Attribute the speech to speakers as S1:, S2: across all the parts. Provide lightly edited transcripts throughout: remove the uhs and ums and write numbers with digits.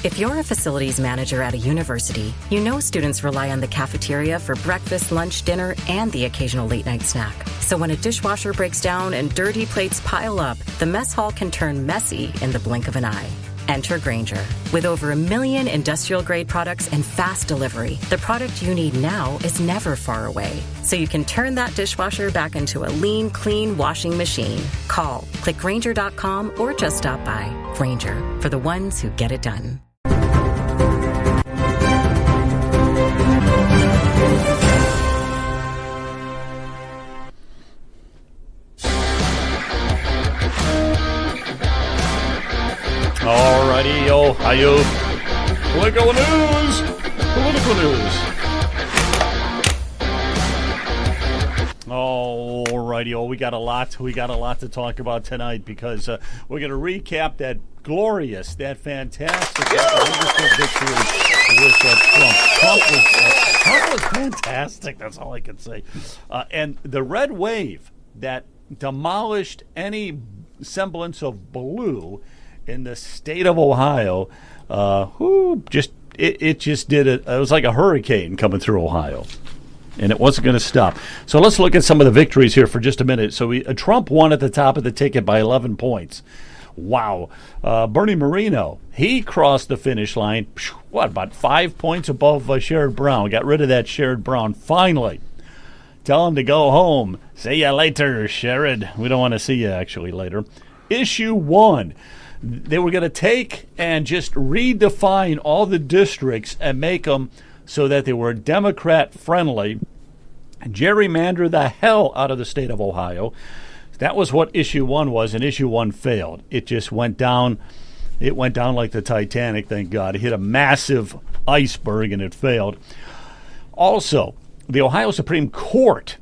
S1: If you're a facilities manager at a university, you know students rely on the cafeteria for breakfast, lunch, dinner, and the occasional late-night snack. So when a dishwasher breaks down and dirty plates pile up, the mess hall can turn messy in the blink of an eye. Enter Grainger. With over 1 million industrial-grade products and fast delivery, the product you need now is never far away. So you can turn that dishwasher back into a lean, clean washing machine. Call, click Grainger.com, or just stop by. Grainger, for the ones who get it done.
S2: Alrighty, Ohio. Political news. Alrighty, we got a lot to talk about tonight because we're going to recap that glorious, that fantastic, wonderful victory with Trump. Trump was fantastic. That's all I can say. And the red wave that demolished any semblance of blue in the state of Ohio, it just did it. It was like a hurricane coming through Ohio, and it wasn't going to stop. So let's look at some of the victories here for just a minute. So Trump won at the top of the ticket by 11 points. Wow. Bernie Moreno, he crossed the finish line, about 5 points above Sherrod Brown. Got rid of that Sherrod Brown finally. Tell him to go home. See you later, Sherrod. We don't want to see you actually later. Issue 1. They were going to take and just redefine all the districts and make them so that they were Democrat-friendly, gerrymander the hell out of the state of Ohio. That was what Issue 1 was, and Issue 1 failed. It just went down. It went down like the Titanic, thank God. It hit a massive iceberg, and it failed. Also, the Ohio Supreme Court.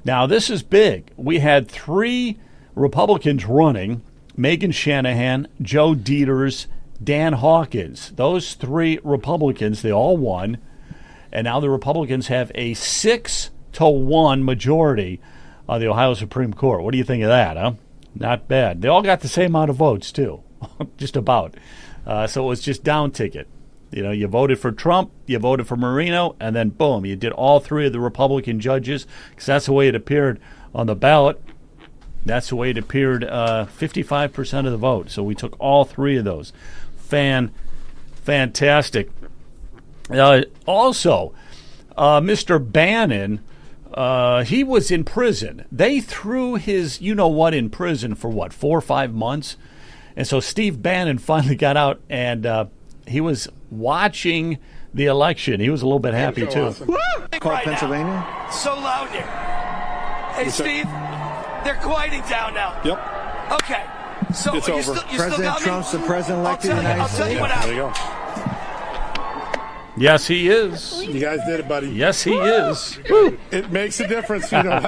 S2: Now, this is big. We had 3 Republicans running: Megan Shanahan, Joe Dieters, Dan Hawkins. Those 3 Republicans, they all won. And now the Republicans have a 6-1 majority on the Ohio Supreme Court. What do you think of that, huh? Not bad. They all got the same amount of votes, too. Just about. So it was just down ticket. You know, you voted for Trump, you voted for Moreno, and then boom, you did all 3 of the Republican judges, because that's the way it appeared on the ballot. That's the way it appeared, 55% of the vote. So we took all 3 of those. Fantastic. Also, Mr. Bannon, he was in prison. They threw his you-know-what in prison for, 4 or 5 months? And so Steve Bannon finally got out, and he was watching the election. He was a little bit happy, too.
S3: Awesome. Call right Pennsylvania?
S4: Now. So loud here. Hey, Steve. They're quieting down now.
S3: Yep.
S4: Okay. So
S3: it's over.
S4: President
S3: Trump's the president elected in the United States.
S4: I'll tell you what happened.
S3: There you go.
S2: Yes, he is.
S3: You guys did it, buddy.
S2: Yes, he is.
S3: It makes a difference, you know.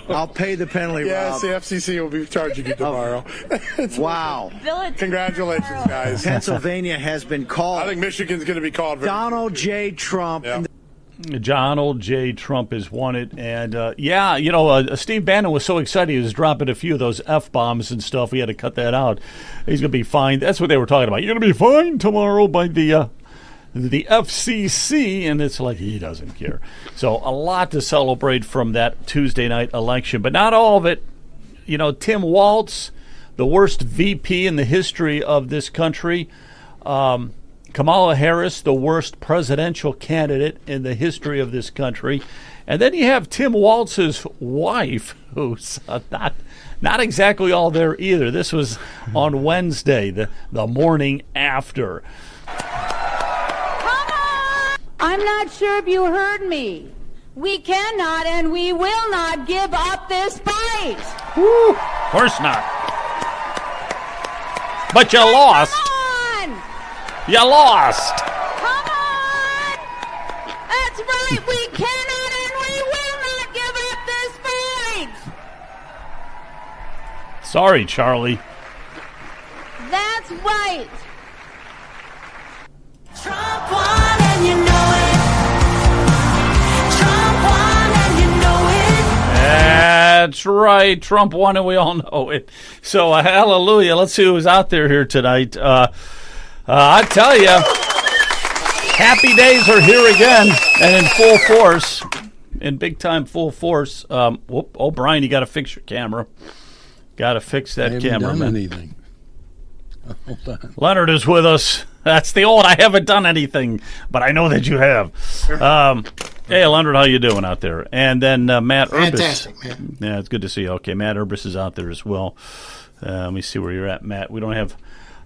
S5: I'll pay the penalty,
S3: Yes,
S5: Rob.
S3: the FCC will be charging you tomorrow.
S5: Wow.
S3: Congratulations, guys.
S5: Pennsylvania has been called.
S3: I think Michigan's going to be called.
S5: Donald J. Trump.
S3: Yeah.
S2: Donald J. Trump has won it. And, Steve Bannon was so excited he was dropping a few of those F-bombs and stuff. We had to cut that out. He's going to be fined. That's what they were talking about. You're going to be fined tomorrow by the FCC, and it's like he doesn't care. So a lot to celebrate from that Tuesday night election, but not all of it. You know, Tim Walz, the worst VP in the history of this country. Kamala Harris, the worst presidential candidate in the history of this country. And then you have Tim Walz's wife, who's not exactly all there either. This was on Wednesday, the morning after.
S6: I'm not sure if you heard me. We cannot and we will not give up this fight.
S2: Woo, of course not. But you lost.
S6: Come on.
S2: You lost.
S6: Come on. That's right. We cannot and we will not give up this fight.
S2: Sorry, Charlie.
S6: That's right.
S7: Trump won and you know it. Trump won and you know it.
S2: That's right. Trump won and we all know it. So, hallelujah. Let's see who's out there here tonight. I tell you, happy days are here again and in full force, in big-time full force. Oh, Brian, you got to fix your camera. Got to fix that camera, man.
S8: Anything. Hold on.
S2: Leonard is with us. That's the old I haven't done anything, but I know that you have. Hey, Leonard, how you doing out there? And then Matt Urbis.
S9: Fantastic, man.
S2: Yeah, it's good to see you. Okay, Matt Urbis is out there as well. Let me see where you're at, Matt.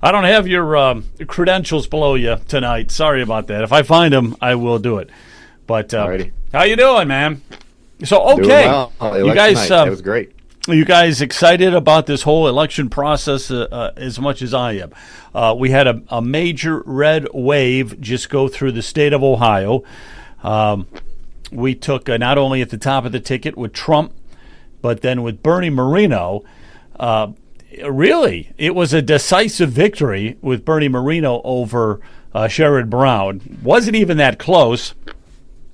S2: I don't have your credentials below you tonight. Sorry about that. If I find them, I will do it. But how you doing, man? So, okay.
S10: Doing well.
S2: You guys,
S10: that was great.
S2: You guys excited about this whole election process as much as I am? We had a major red wave just go through the state of Ohio. We took not only at the top of the ticket with Trump, but then with Bernie Moreno. Really, it was a decisive victory with Bernie Moreno over Sherrod Brown. Wasn't even that close.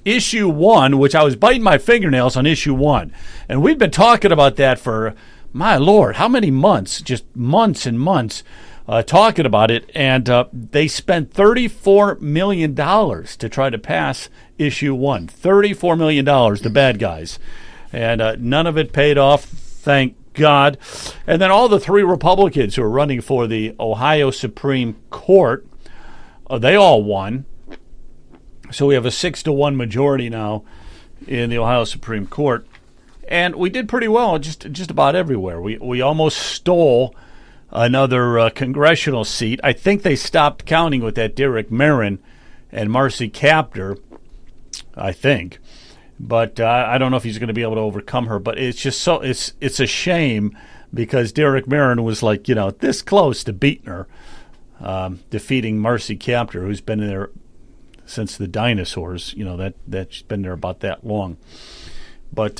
S2: Issue 1, which I was biting my fingernails on issue 1. And we've been talking about that for, my Lord, how many months? Just months and months talking about it. And they spent $34 million to try to pass issue 1. $34 million, the bad guys. And none of it paid off, thank God. And then all the 3 Republicans who are running for the Ohio Supreme Court, they all won. So we have a 6-1 majority now in the Ohio Supreme Court, and we did pretty well just about everywhere. We almost stole another congressional seat. I think they stopped counting with that Derek Marin and Marcy Kaptur, I think, but I don't know if he's going to be able to overcome her. But it's just it's a shame because Derek Marin was this close to beating her, defeating Marcy Kaptur, who's been there since the dinosaurs, that's been there about that long. But,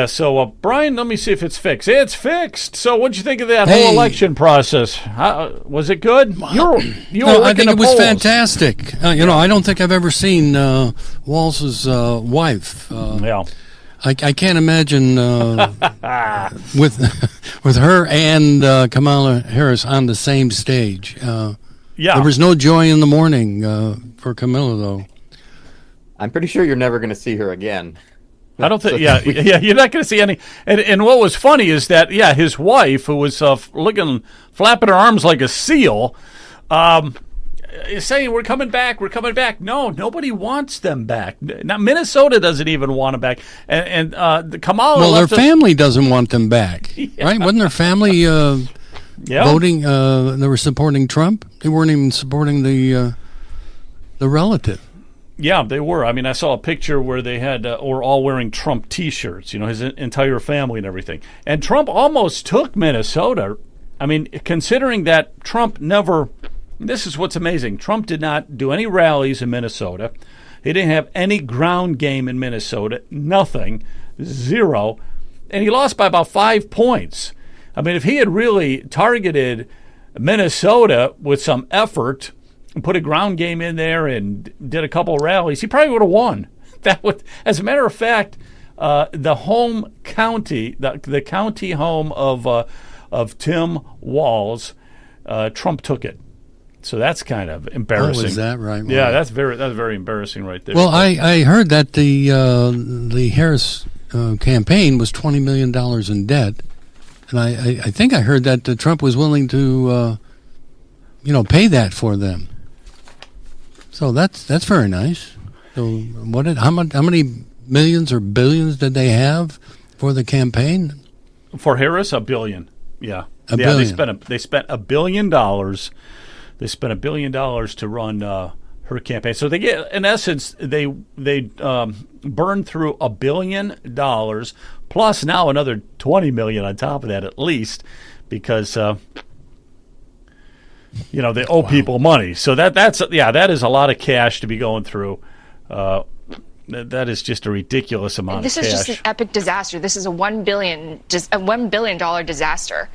S2: so, Brian, let me see if it's fixed. It's fixed. So what'd you think of that whole election process? Was it good? I
S8: think it was fantastic. I don't think I've ever seen Walz's wife. I can't imagine with her and Kamala Harris on the same stage. There was no joy in the morning for Camilla, though.
S10: I'm pretty sure you're never going to see her again.
S2: I don't think. Yeah, you're not going to see any. And what was funny is that his wife, who was flapping her arms like a seal, is saying we're coming back. No, nobody wants them back. Now Minnesota doesn't even want them back, and the Kamala.
S8: Well, their family doesn't want them back, right? Wasn't their family? Voting, they were supporting Trump. They weren't even supporting the relative.
S2: Yeah, they were. I mean, I saw a picture where they were all wearing Trump T-shirts. His entire family and everything. And Trump almost took Minnesota. I mean, considering that Trump never. This is what's amazing. Trump did not do any rallies in Minnesota. He didn't have any ground game in Minnesota. Nothing. 0. And he lost by about 5 points. I mean, if he had really targeted Minnesota with some effort and put a ground game in there and did a couple of rallies, he probably would have won. As a matter of fact, the home county, the county home of Tim Walz, Trump took it. So that's kind of embarrassing.
S8: Oh, is that right?
S2: Yeah, that's very embarrassing right there.
S8: Well, I heard that the Harris campaign was $20 million in debt. And I think I heard that Trump was willing to, pay that for them. So that's very nice. So how many millions or billions did they have for the campaign?
S2: For Harris, $1 billion. Yeah,
S8: $1 billion.
S2: They spent $1 billion. They spent $1 billion to run her campaign. So they get, in essence, they burned through $1 billion plus now another $20 million on top of that at least, because they owe people money. So that is a lot of cash to be going through. That is just a ridiculous amount of cash.
S11: This is just an epic disaster. This is a $1 billion disaster.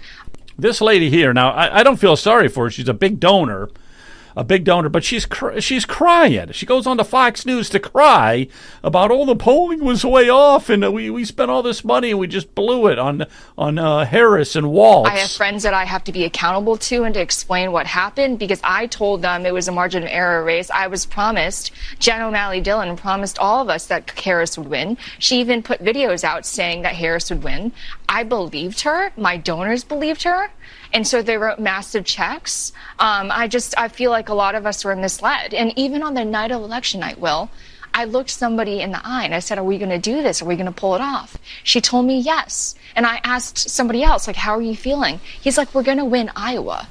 S2: This lady here, now I don't feel sorry for her. She's a big donor. a big donor, but she's crying. She goes on to Fox News to cry about, the polling was way off, and we spent all this money and we just blew it on Harris and Waltz.
S11: I have friends that I have to be accountable to and to explain what happened, because I told them it was a margin of error race. I was promised, Jen O'Malley Dillon promised all of us that Harris would win. She even put videos out saying that Harris would win. I believed her. My donors believed her. And so they wrote massive checks. I feel like a lot of us were misled. And even on the night of election night, Will, I looked somebody in the eye and I said, are we going to do this? Are we going to pull it off? She told me yes. And I asked somebody else, like, how are you feeling? He's like, we're going to win Iowa.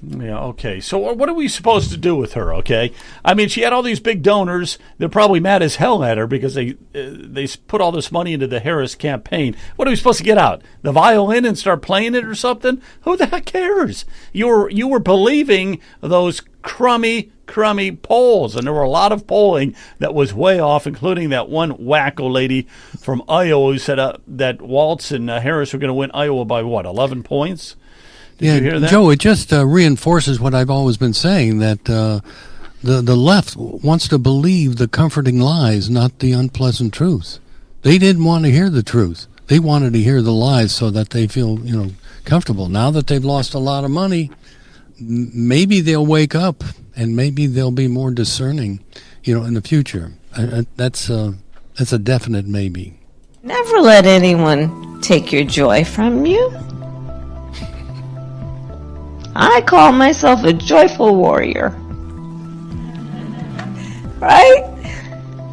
S2: Yeah, okay. So what are we supposed to do with her, okay? I mean, she had all these big donors. They're probably mad as hell at her because they put all this money into the Harris campaign. What are we supposed to get out? The violin and start playing it or something? Who the heck cares? You were believing those crummy polls, and there were a lot of polling that was way off, including that one wacko lady from Iowa who said that Waltz and Harris were going to win Iowa by, 11 points? Did you hear that?
S8: Joe, it just reinforces what I've always been saying, that the left wants to believe the comforting lies, not the unpleasant truth. They didn't want to hear the truth. They wanted to hear the lies so that they feel, comfortable. Now that they've lost a lot of money, maybe they'll wake up and maybe they'll be more discerning, in the future. That's a definite maybe.
S9: Never let anyone take your joy from you. I call myself a joyful warrior. Right?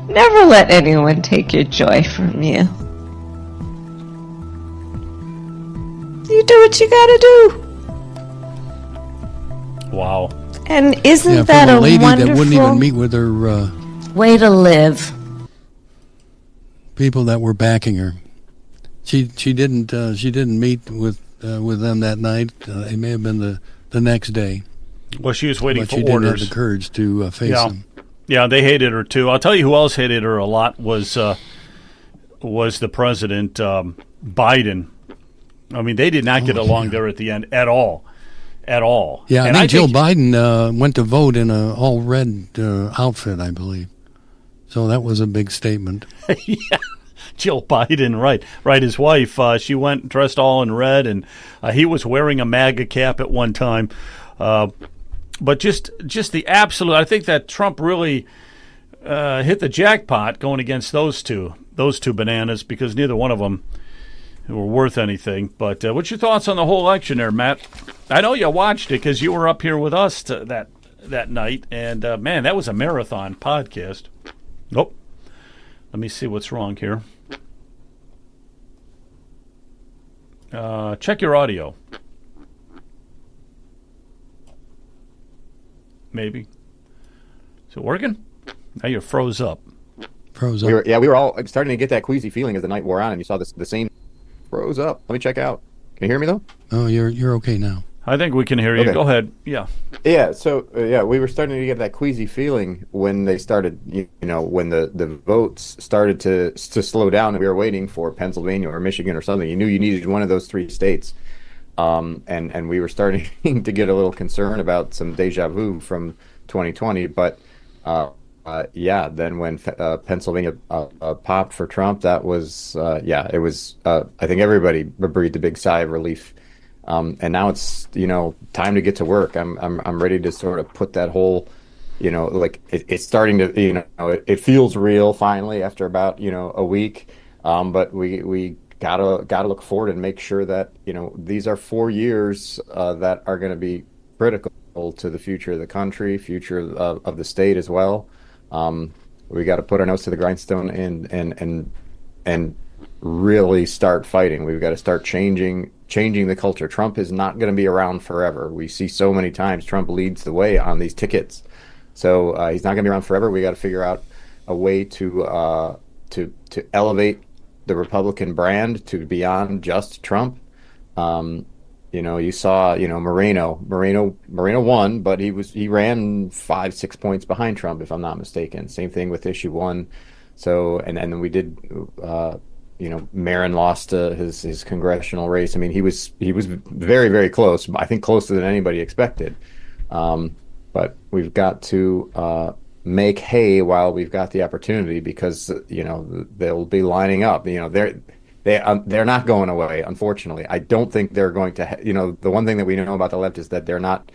S9: Never let anyone take your joy from you. You do what you gotta do.
S2: Wow.
S9: And isn't that
S8: from
S9: a
S8: lady
S9: wonderful
S8: that wouldn't even meet with her
S9: way to live?
S8: People that were backing her. She didn't meet with them that night. It may have been the next day.
S2: Well, she was waiting
S8: but
S2: for
S8: she
S2: orders.
S8: Didn't have the courage to face them.
S2: Yeah, they hated her too. I'll tell you who else hated her a lot was the president, Biden. I mean, they did not get along there at the end at all.
S8: Yeah,
S2: and
S8: I think Jill Biden went to vote in an all-red outfit, I believe. So that was a big statement.
S2: Yeah. Jill Biden, right. His wife, she went dressed all in red, and he was wearing a MAGA cap at one time. But just the absolute, I think that Trump really hit the jackpot going against those two bananas, because neither one of them were worth anything. But what's your thoughts on the whole election there, Matt? I know you watched it because you were up here with us that night, and man, that was a marathon podcast. Nope. Let me see what's wrong here. Check your audio. Maybe. Is it working? Now you're froze up.
S8: Froze up.
S10: We were all starting to get that queasy feeling as the night wore on, and you saw the same froze up. Let me check out. Can you hear me though?
S8: Oh, you're okay now.
S2: I think we can hear you.
S10: Okay.
S2: Go ahead. Yeah.
S10: Yeah. So we were starting to get that queasy feeling when they started. When the votes started to slow down, and we were waiting for Pennsylvania or Michigan or something. You knew you needed one of those three states, and we were starting to get a little concerned about some deja vu from 2020. But then when Pennsylvania popped for Trump, that was it was. I think everybody breathed a big sigh of relief. And now it's time to get to work. I'm ready to sort of put that whole, it's starting to it feels real finally after about a week. But we gotta look forward and make sure that these are 4 years that are going to be critical to the future of the country, future of the state as well. We got to put our nose to the grindstone and really start fighting. We've got to start changing the culture. Trump is not going to be around forever. We see so many times Trump leads the way on these tickets. So he's not going to be around forever. We got to figure out a way to elevate the Republican brand to beyond just Trump. You saw, Moreno won, but he ran 5-6 points behind Trump, if I'm not mistaken. Same thing with issue 1. So, and then we did, Marin lost his congressional race. I mean, he was very, very close. I think closer than anybody expected. but we've got to make hay while we've got the opportunity, because they'll be lining up. They're not going away, unfortunately. I don't think they're going to. The one thing that we know about the left is that they're not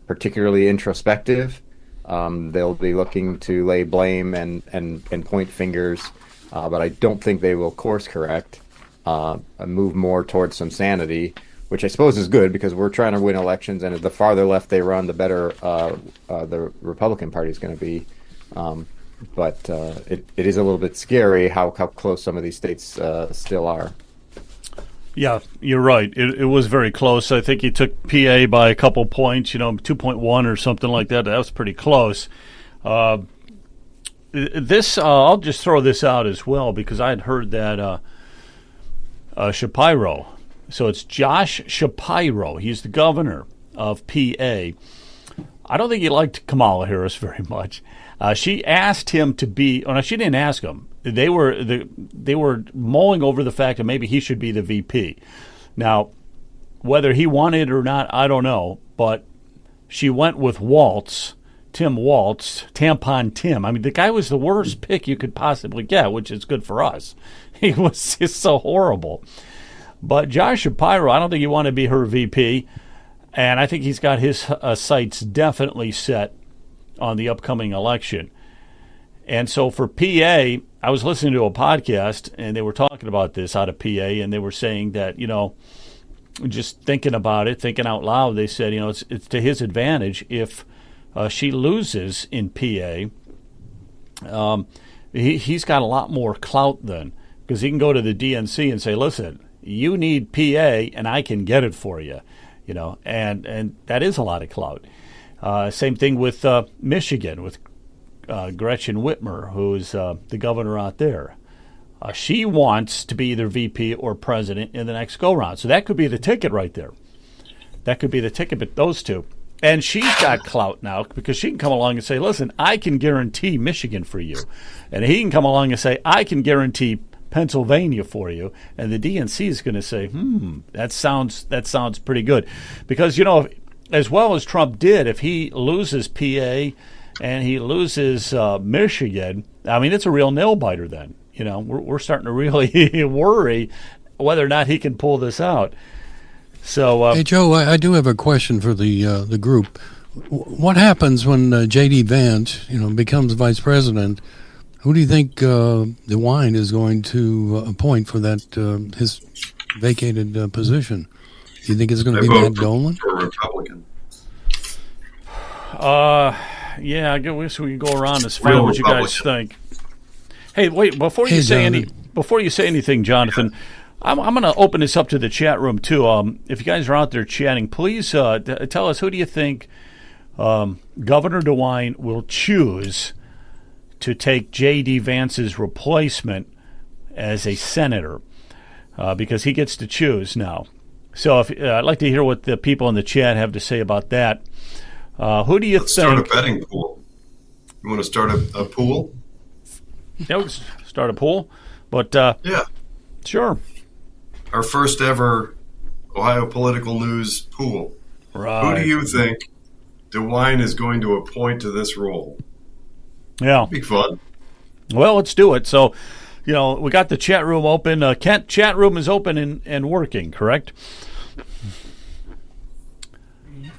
S10: particularly introspective. They'll be looking to lay blame and point fingers, but I don't think they will course correct, move more towards some sanity, which I suppose is good, because we're trying to win elections, and the farther left they run, the better the Republican Party is going to be. But it is a little bit scary how close some of these states still are.
S2: Yeah, you're right. It was very close. I think he took PA by a couple points, 2.1 or something like that. That was pretty close. I'll just throw this out as well, because I had heard that Shapiro, so it's Josh Shapiro, he's the governor of PA. I don't think he liked Kamala Harris very much. She asked him to be. Oh, no, she didn't ask him. They were mulling over the fact that maybe he should be the VP. Now, whether he wanted it or not, I don't know. But she went with Tim Walz, Tampon Tim. I mean, the guy was the worst pick you could possibly get, which is good for us. He was just so horrible. But Josh Shapiro, I don't think he wanted to be her VP, and I think he's got his sights definitely set on the upcoming election. And so for PA, I was listening to a podcast, and they were talking about this out of PA, and they were saying that, just thinking about it, thinking out loud, they said, it's to his advantage if she loses in PA. He's got a lot more clout then, because he can go to the DNC and say, listen, you need PA, and I can get it for you, and that is a lot of clout. Same thing with Michigan, with Gretchen Whitmer, who's the governor out there. She wants to be either VP or president in the next go-round. So that could be the ticket right there. That could be the ticket, but those two. And she's got clout now, because she can come along and say, listen, I can guarantee Michigan for you. And he can come along and say, I can guarantee Pennsylvania for you. And the DNC is going to say, that sounds pretty good. Because, as well as Trump did, if he loses PA and he loses Michigan, I mean, it's a real nail-biter then. We're starting to really worry whether or not he can pull this out. So,
S8: hey, Joe, I do have a question for the group. What happens when J.D. Vance, becomes vice president? Who do you think DeWine is going to appoint for that his vacated position? Do you think it's going to be Matt Dolan?
S12: For Republican.
S2: Yeah, I guess we can go around and find out what you guys think. Hey, wait, before you say anything, Jonathan, I'm going to open this up to the chat room too. If you guys are out there chatting, please tell us, who do you think Governor DeWine will choose to take J.D. Vance's replacement as a senator, because he gets to choose now. So I'd like to hear what the people in the chat have to say about that. Who do you think?
S12: Start a betting pool. You want to start a pool?
S2: Yeah, we can start a pool. But
S12: yeah,
S2: sure.
S12: Our first ever Ohio political news pool.
S2: Right.
S12: Who do you think DeWine is going to appoint to this role?
S2: Yeah,
S12: it'd be fun.
S2: Well, let's do it. So, we got the chat room open. Kent, chat room is open and working, correct?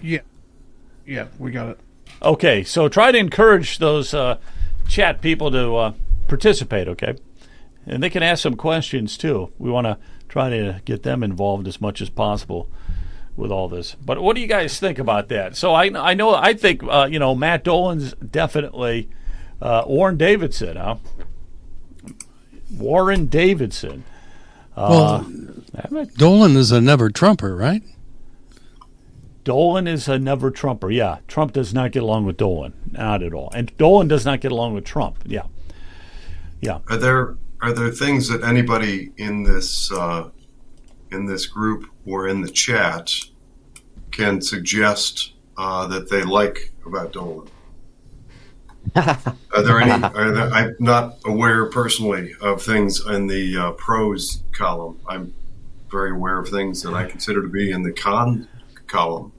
S3: Yeah, we got it.
S2: Okay, so try to encourage those chat people to participate, okay? And they can ask some questions, too. We want to try to get them involved as much as possible with all this. But what do you guys think about that? So I think Matt Dolan's definitely Warren Davidson, huh? Warren Davidson.
S8: Dolan is a never Trumper, right?
S2: Dolan is a never Trumper. Yeah, Trump does not get along with Dolan, not at all, and Dolan does not get along with Trump. Yeah.
S12: Are there things that anybody in this group or in the chat can suggest that they like about Dolan? Are there any? I'm not aware personally of things in the pros column. I'm very aware of things that I consider to be in the con column.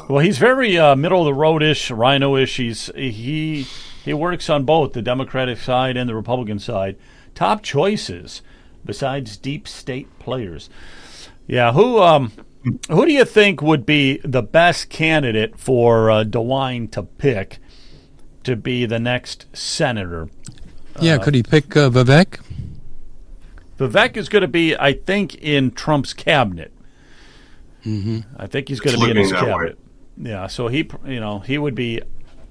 S2: Well, he's very middle of the road-ish, Rhino-ish. He works on both the Democratic side and the Republican side. Top choices besides deep state players. Yeah, who do you think would be the best candidate for DeWine to pick to be the next senator?
S8: Yeah, could he pick Vivek?
S2: Vivek is going to be, I think, in Trump's cabinet.
S8: Mm-hmm.
S2: I think he's going to be in his cabinet. Yeah, so he would be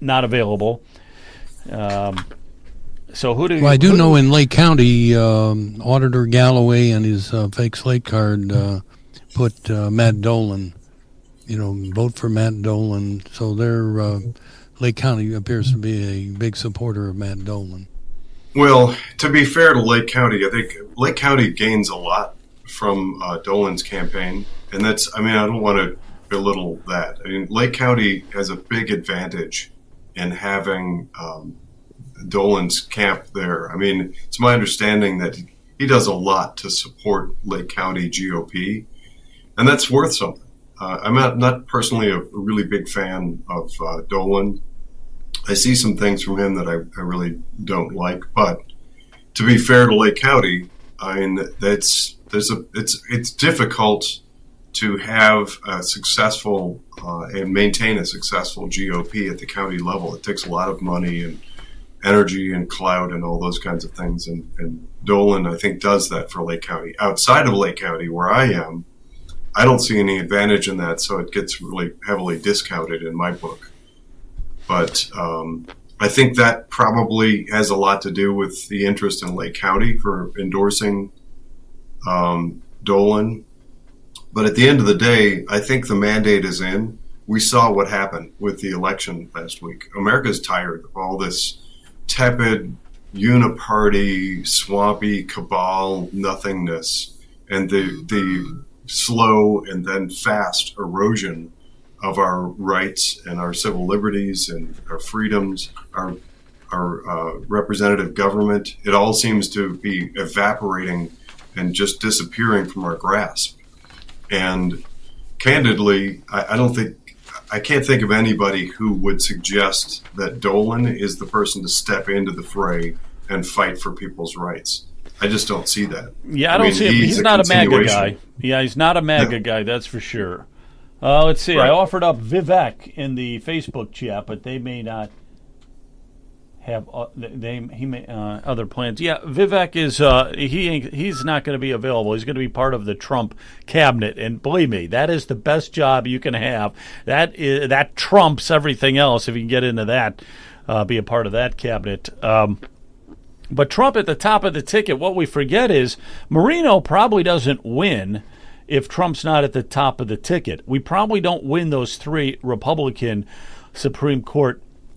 S2: not available. So who do?
S8: Well, I do know in Lake County, Auditor Galloway and his fake slate card put Matt Dolan. Vote for Matt Dolan. So Lake County appears to be a big supporter of Matt Dolan.
S12: Well, to be fair to Lake County, I think Lake County gains a lot from Dolan's campaign, and I don't want to belittle that. I mean, Lake County has a big advantage in having Dolan's camp there. I mean, it's my understanding that he does a lot to support Lake County GOP, and that's worth something. I'm not personally a really big fan of Dolan. I see some things from him that I really don't like, but to be fair to Lake County, I mean, it's difficult to have a successful and maintain a successful GOP at the county level. It takes a lot of money and energy and clout and all those kinds of things, and Dolan, I think, does that for Lake County. Outside of Lake County, where I am, I don't see any advantage in that, so it gets really heavily discounted in my book. But I think that probably has a lot to do with the interest in Lake County for endorsing Dolan. But at the end of the day, I think the mandate is in. We saw what happened with the election last week. America's tired of all this tepid, uniparty, swampy cabal nothingness and the slow and then fast erosion of our rights and our civil liberties and our freedoms, our representative government. It all seems to be evaporating and just disappearing from our grasp. And candidly, I can't think of anybody who would suggest that Dolan is the person to step into the fray and fight for people's rights. I just don't see that.
S2: Yeah, I don't see him. He's not a MAGA guy. Yeah, he's not a MAGA guy, that's for sure. Let's see. Right. I offered up Vivek in the Facebook chat, but they may not have he may other plans. Yeah, Vivek is he's not going to be available. He's going to be part of the Trump cabinet, and believe me, that is the best job you can have. That trumps everything else if you can get into that, be a part of that cabinet. But Trump at the top of the ticket. What we forget is Moreno probably doesn't win if Trump's not at the top of the ticket. We probably don't win those 3 Republican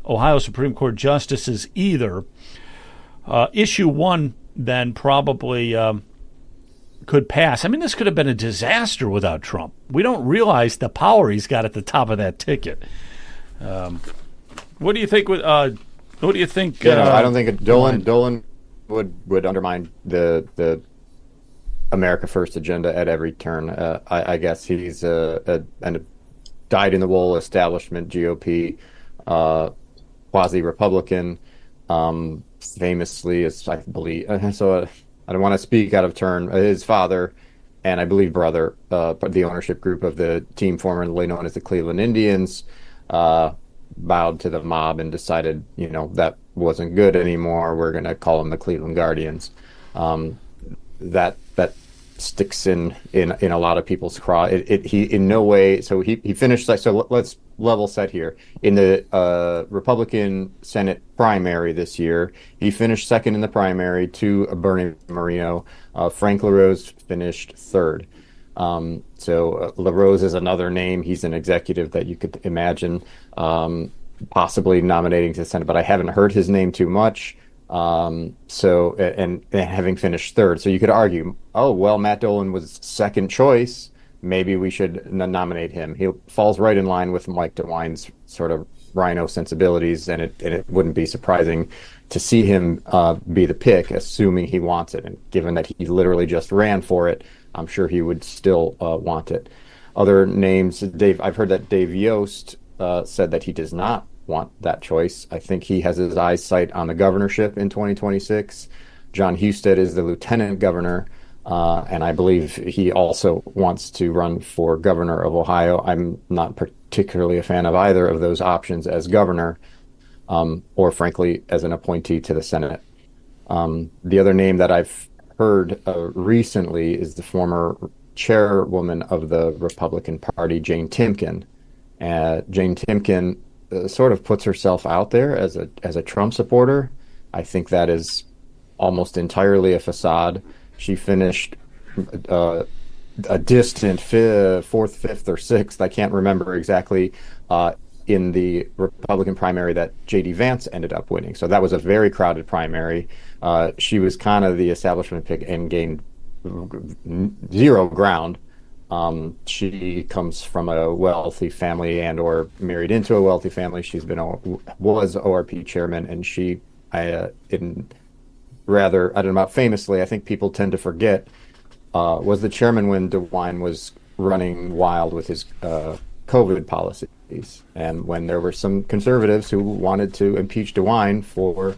S2: Ohio Supreme Court justices either. Issue 1 then probably could pass. I mean, this could have been a disaster without Trump. We don't realize the power he's got at the top of that ticket. What do you think? What do you think?
S10: I don't think Dolan would undermine the America First agenda at every turn. I guess he's a dyed-in-the-wool establishment GOP quasi-Republican, famously, as I believe. So I don't want to speak out of turn. His father and I believe brother, the ownership group of the team formerly known as the Cleveland Indians, bowed to the mob and decided, that wasn't good anymore. We're going to call them the Cleveland Guardians. That sticks in a lot of people's craw. He in no way. So he finished. So let's level set here. In the Republican Senate primary this year, he finished second in the primary to Bernie Moreno. Frank LaRose finished third. So LaRose is another name. He's an executive that you could imagine possibly nominating to the Senate, but I haven't heard his name too much. So having finished third, so you could argue, oh well, Matt Dolan was second choice. Maybe we should nominate him. He falls right in line with Mike DeWine's sort of rhino sensibilities, and it wouldn't be surprising to see him be the pick, assuming he wants it. And given that he literally just ran for it, I'm sure he would still want it. Other names, Dave. I've heard that Dave Yost said that he does not want that choice. I think he has his eyes sight on the governorship in 2026. John Husted is the lieutenant governor, and I believe he also wants to run for governor of Ohio. I'm not particularly a fan of either of those options as governor, or frankly, as an appointee to the Senate. The other name that I've heard recently is the former chairwoman of the Republican Party, Jane Timken. Jane Timken sort of puts herself out there as a Trump supporter. I think that is almost entirely a facade. She finished a distant fourth, fifth, or sixth, I can't remember exactly, in the Republican primary that J.D. Vance ended up winning. So that was a very crowded primary. She was kind of the establishment pick and gained zero ground. She comes from a wealthy family and or married into a wealthy family. She's was ORP chairman, and she, I don't know about famously, I think people tend to forget, was the chairman when DeWine was running wild with his COVID policies. And when there were some conservatives who wanted to impeach DeWine for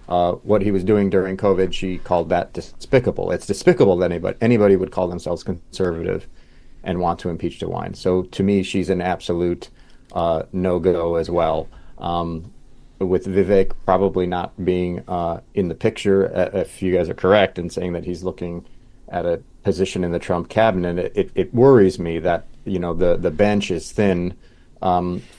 S10: what he was doing during COVID, she called that despicable. It's despicable that anybody would call themselves conservative and want to impeach DeWine. So to me, she's an absolute no-go as well. With Vivek probably not being in the picture, if you guys are correct in saying that he's looking at a position in the Trump cabinet, it worries me that the bench is thin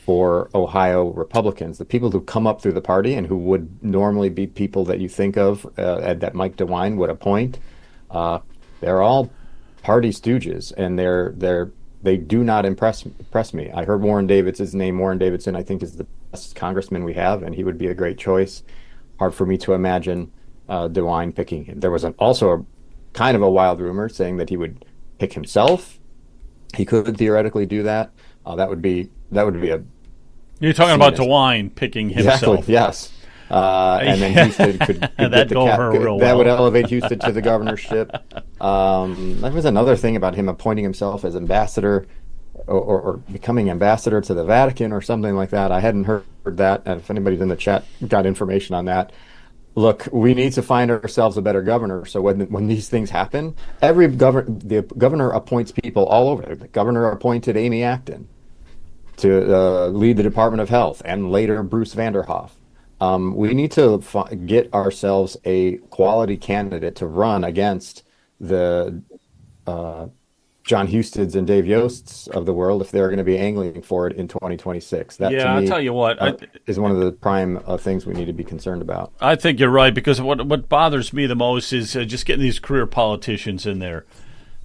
S10: for Ohio Republicans. The people who come up through the party and who would normally be people that you think of that Mike DeWine would appoint, they're all party stooges, and they do not impress me. I heard Warren Davidson's name. Warren Davidson, I think, is the best congressman we have, and he would be a great choice. Hard for me to imagine DeWine picking him. There was also a kind of a wild rumor saying that he would pick himself. He could theoretically do that. That would be a.
S2: You're talking about DeWine picking himself.
S10: Exactly. Yes. And then Houston could get that would elevate Houston to the governorship. There was another thing about him appointing himself as ambassador or becoming ambassador to the Vatican or something like that. I hadn't heard that. And if anybody's in the chat got information on that, look, we need to find ourselves a better governor. So when these things happen, the governor appoints people all over. The governor appointed Amy Acton to lead the Department of Health, and later Bruce Vanderhoff. We need to get ourselves a quality candidate to run against the John Husteds and Dave Yosts of the world if they're going to be angling for it in 2026. That, to me,
S2: I'll tell you what,
S10: is one of the prime things we need to be concerned about.
S2: I think you're right, because what bothers me the most is just getting these career politicians in there.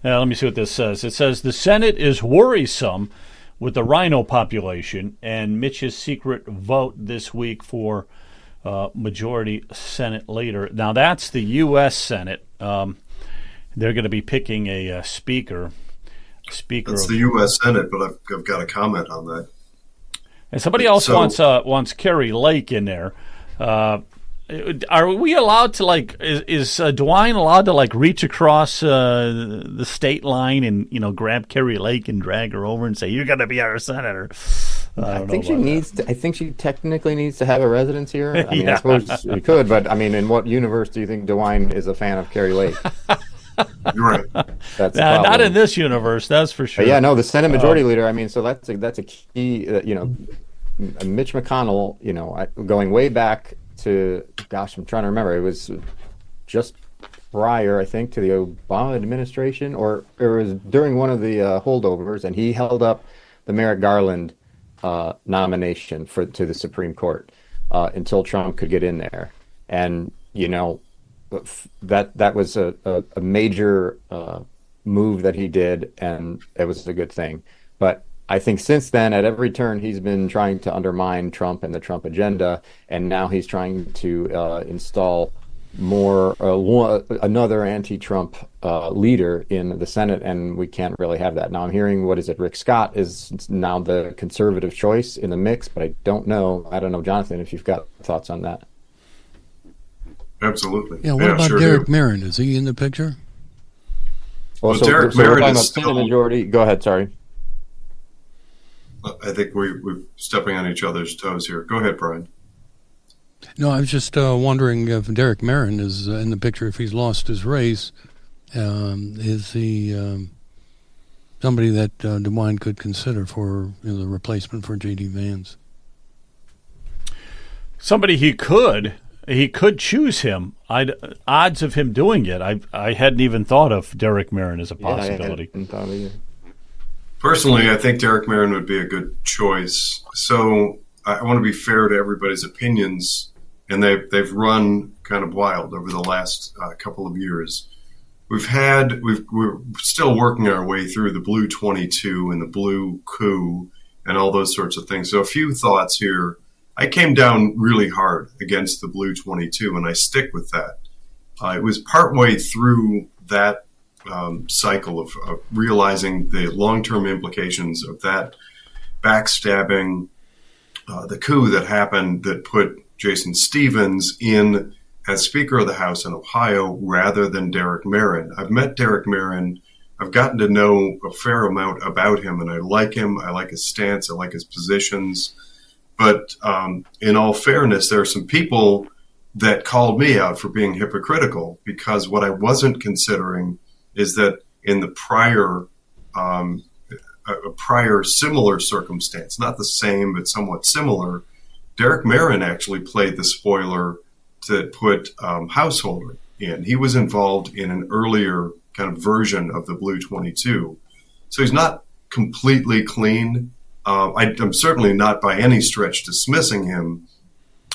S2: Now, let me see what this says. It says the Senate is worrisome with the rhino population and Mitch's secret vote this week for majority Senate leader. Now, that's the U.S. Senate. They're going to be picking a speaker.
S12: That's the U.S. Senate, but I've got a comment on that.
S2: And somebody else wants Kerry Lake in there. Are we allowed to, is DeWine allowed to, reach across the state line and, grab Kerry Lake and drag her over and say, you're going to be our senator? I think
S10: she technically needs to have a residence here. I mean, I suppose you could, but, in what universe do you think DeWine is a fan of Kerry Lake?
S12: You're right.
S10: That's
S2: not in this universe, that's for sure.
S10: The Senate Majority Leader, so that's a key, Mitch McConnell, going way back to, I'm trying to remember, it was just prior, I think, to the Obama administration, or it was during one of the holdovers, and he held up the Merrick Garland nomination to the Supreme Court until Trump could get in there. And, that was a major move that he did, and it was a good thing. But I think since then, at every turn, he's been trying to undermine Trump and the Trump agenda, and now he's trying to install another anti-Trump leader in the Senate, and we can't really have that. Now I'm hearing, Rick Scott is now the conservative choice in the mix, but I don't know, Jonathan, if you've got thoughts on that.
S12: Absolutely.
S8: Yeah, what about Derek Merrin? Is he in the picture?
S10: Well,
S12: Derek Merrin is still...
S10: majority. Go ahead, sorry.
S12: I think we're stepping on each other's toes here. Go ahead, Brian.
S8: No, I was just wondering if Derek Marin is in the picture. If he's lost his race, is he somebody that DeWine could consider for the replacement for J.D. Vance?
S2: Somebody he could choose him. Odds of him doing it, I hadn't even thought of Derek Marin as a possibility.
S10: I hadn't thought either.
S12: Personally, I think Derek Marin would be a good choice. So I want to be fair to everybody's opinions, and they've run kind of wild over the last couple of years. We're still working our way through the blue 22 and the blue coup and all those sorts of things. So a few thoughts here. I came down really hard against the blue 22, and I stick with that. It was partway through that cycle of realizing the long-term implications of that backstabbing, the coup that happened that put Jason Stevens in as Speaker of the House in Ohio rather than Derek Marin. I've met Derek Marin. I've gotten to know a fair amount about him, and I like him. I like his stance. I like his positions. But in all fairness, there are some people that called me out for being hypocritical, because what I wasn't considering is that in the prior similar circumstance, not the same but somewhat similar, Derek Marin actually played the spoiler that put Householder in. He was involved in an earlier kind of version of the blue 22. So he's not completely clean. I'm certainly not by any stretch dismissing him,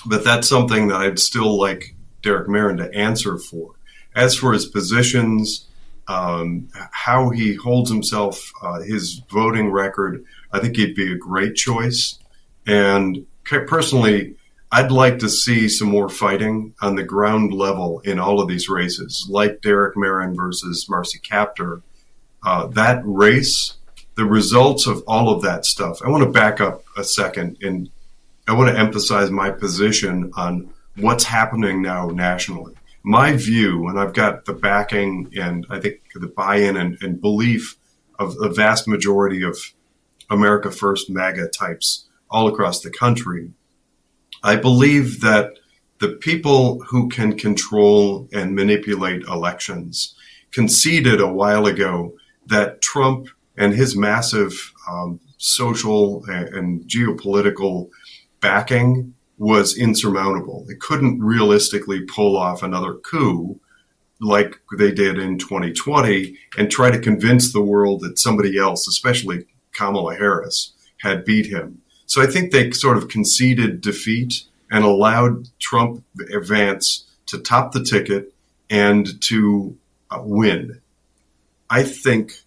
S12: but that's something that I'd still like Derek Marin to answer for. As for his positions, how he holds himself, his voting record, I think he'd be a great choice. And personally, I'd like to see some more fighting on the ground level in all of these races, like Derek Marin versus Marcy Kaptur. That race, the results of all of that stuff. I want to back up a second, and I want to emphasize my position on what's happening now nationally. My view, and I've got the backing and I think the buy-in and belief of a vast majority of America First MAGA types all across the country. I believe that the people who can control and manipulate elections conceded a while ago that Trump and his massive social and geopolitical backing was insurmountable. It couldn't realistically pull off another coup like they did in 2020 and try to convince the world that somebody else, especially Kamala Harris, had beat him. So I think they sort of conceded defeat and allowed Trump Vance to top the ticket and to win. I think,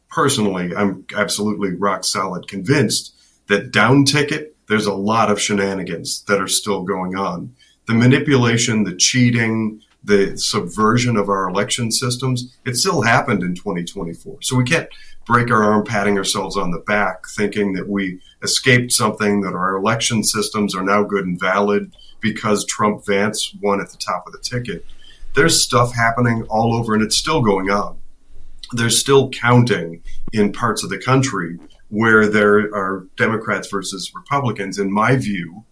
S12: personally, I'm absolutely rock solid convinced that down ticket, there's a lot of shenanigans that are still going on. The manipulation, the cheating, the subversion of our election systems, it still happened in 2024. So we can't break our arm patting ourselves on the back thinking that we escaped something, that our election systems are now good and valid because Trump Vance won at the top of the ticket. There's stuff happening all over, and it's still going on. There's still counting in parts of the country where there are Democrats versus Republicans. In my view,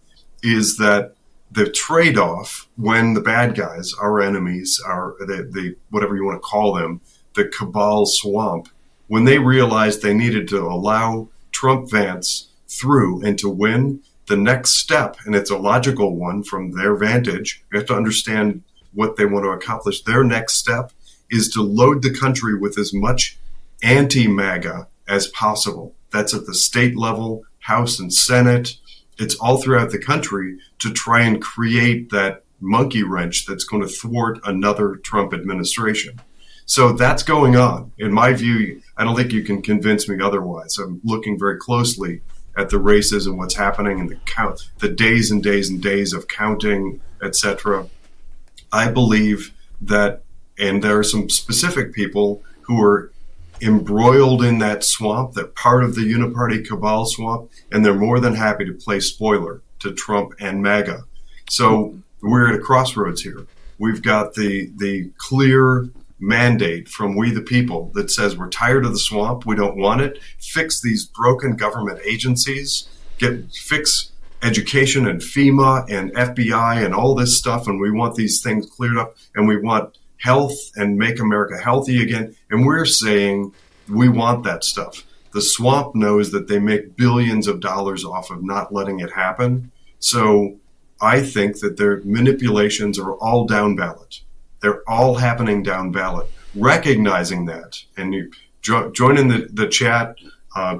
S12: is that the trade-off when the bad guys, our enemies, are the whatever you want to call them, the cabal swamp, when they realized they needed to allow Trump Vance through and to win, the next step, and it's a logical one from their vantage, you have to understand what they want to accomplish. Their next step is to load the country with as much anti-MAGA as possible. That's at the state level, House and Senate. It's all throughout the country to try and create that monkey wrench that's going to thwart another Trump administration. So that's going on. In my view, I don't think you can convince me otherwise. I'm looking very closely at the races and what's happening and the days and days and days of counting, etc. I believe that, and there are some specific people who are embroiled in that swamp, that part of the uniparty cabal swamp, and they're more than happy to play spoiler to Trump and MAGA. So we're at a crossroads here. We've got the clear mandate from we the people that says we're tired of the swamp, we don't want it, fix these broken government agencies, fix education and FEMA and FBI and all this stuff, and we want these things cleared up, and we want health and make America healthy again. And we're saying we want that stuff. The swamp knows that they make billions of dollars off of not letting it happen. So I think that their manipulations are all down ballot. They're all happening down ballot. Recognizing that, and you join in the chat,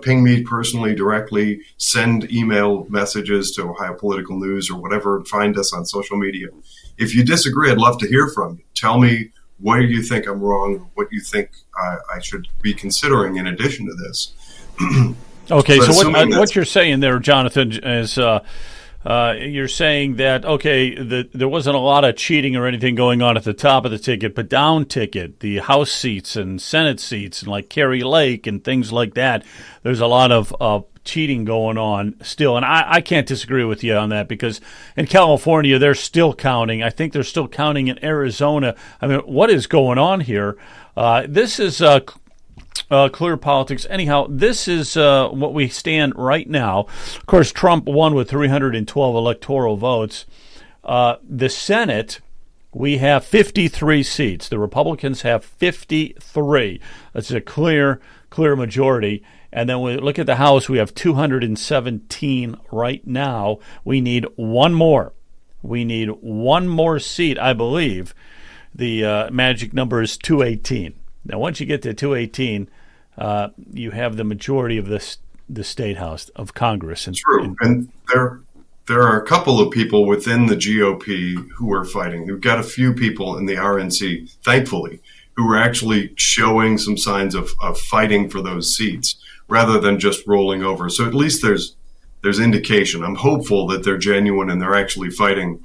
S12: ping me personally directly, send email messages to Ohio Political News or whatever, find us on social media. If you disagree, I'd love to hear from you. Tell me where you think I'm wrong, what you think I should be considering in addition to this.
S2: Okay, so what you're saying there, Jonathan, is you're saying that, okay, there wasn't a lot of cheating or anything going on at the top of the ticket, but down ticket, the House seats and Senate seats and like Kerry Lake and things like that, there's a lot of cheating going on still. And I can't disagree with you on that, because in California, they're still counting. I think they're still counting in Arizona. I mean, what is going on here? This is clear politics. Anyhow, this is what we stand right now. Of course, Trump won with 312 electoral votes. The Senate, we have 53 seats. The Republicans have 53. That's a clear majority. And then we look at the House, we have 217 right now. We need one more. We need one more seat, I believe. The magic number is 218. Now, once you get to 218, you have the majority of the State House of Congress.
S12: True. And there are a couple of people within the GOP who are fighting. We've got a few people in the RNC, thankfully, who are actually showing some signs of fighting for those seats rather than just rolling over. So at least there's indication. I'm hopeful that they're genuine and they're actually fighting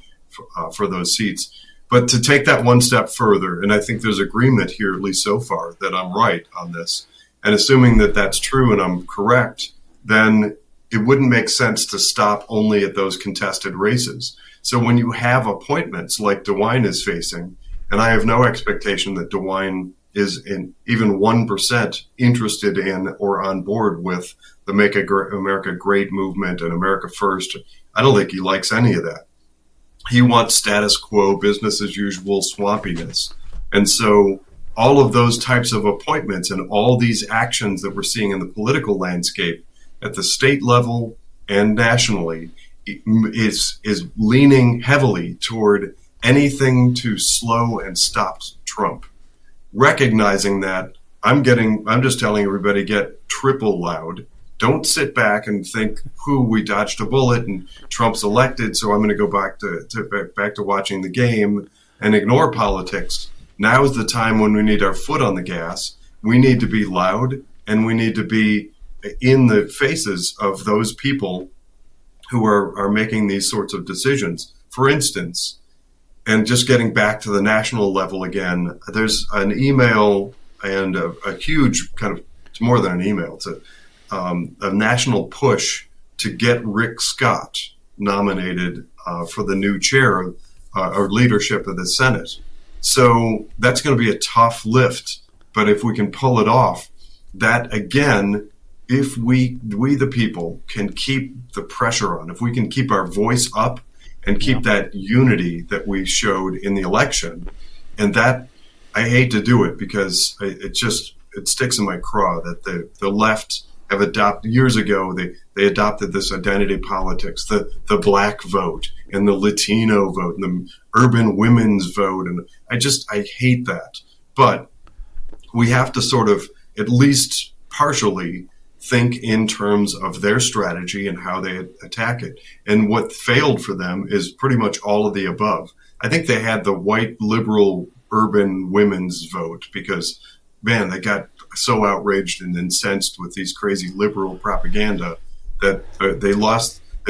S12: for those seats. But to take that one step further, and I think there's agreement here, at least so far, that I'm right on this, and assuming that that's true and I'm correct, then it wouldn't make sense to stop only at those contested races. So when you have appointments like DeWine is facing, and I have no expectation that DeWine is in even 1% interested in or on board with the Make America Great movement and America First. I don't think he likes any of that. He wants status quo, business as usual, swampiness. And so all of those types of appointments and all these actions that we're seeing in the political landscape at the state level and nationally is leaning heavily toward anything to slow and stop Trump. Recognizing that, I'm just telling everybody, get triple loud. Don't sit back and think, we dodged a bullet and Trump's elected, so I'm going to go back to watching the game and ignore politics. Now is the time when we need our foot on the gas. We need to be loud, and we need to be in the faces of those people who are making these sorts of decisions. For instance, and just getting back to the national level again, there's an email and a huge it's more than an email. It's a national push to get Rick Scott nominated for the new chair or leadership of the Senate. So that's going to be a tough lift. But if we can pull it off, that again, if we the people can keep the pressure on, if we can keep our voice up and keep that unity that we showed in the election, and that I hate to do it because it sticks in my craw that the left have adopted years ago. They adopted this identity politics, the black vote and the Latino vote and the urban women's vote, and I hate that. But we have to sort of at least partially think in terms of their strategy and how they attack it. And what failed for them is pretty much all of the above. I think they had the white liberal urban women's vote because, man, they got so outraged and incensed with these crazy liberal propaganda that they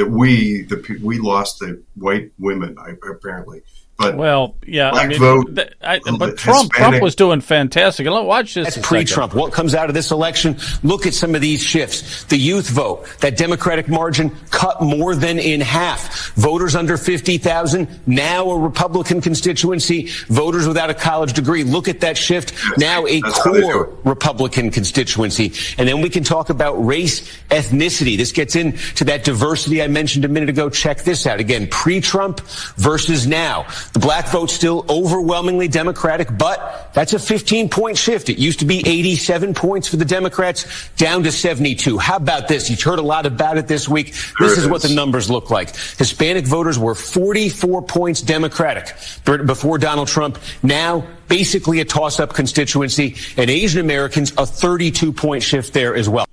S12: that we lost the white women apparently. But
S2: well, yeah,
S12: black vote,
S2: but Trump was doing fantastic. Watch this.
S13: That's pre-Trump. What comes out of this election? Look at some of these shifts. The youth vote, that Democratic margin cut more than in half. Voters under 50,000, now a Republican constituency. Voters without a college degree. Look at that shift. Now a core Republican constituency. And then we can talk about race, ethnicity. This gets into that diversity I mentioned a minute ago. Check this out. Again, pre-Trump versus now. The black vote still overwhelmingly Democratic, but that's a 15-point shift. It used to be 87 points for the Democrats, down to 72. How about this? You've heard a lot about it this week. This is what the numbers look like. Hispanic voters were 44 points Democratic before Donald Trump. Now, basically a toss-up constituency. And Asian Americans, a 32-point shift there as well.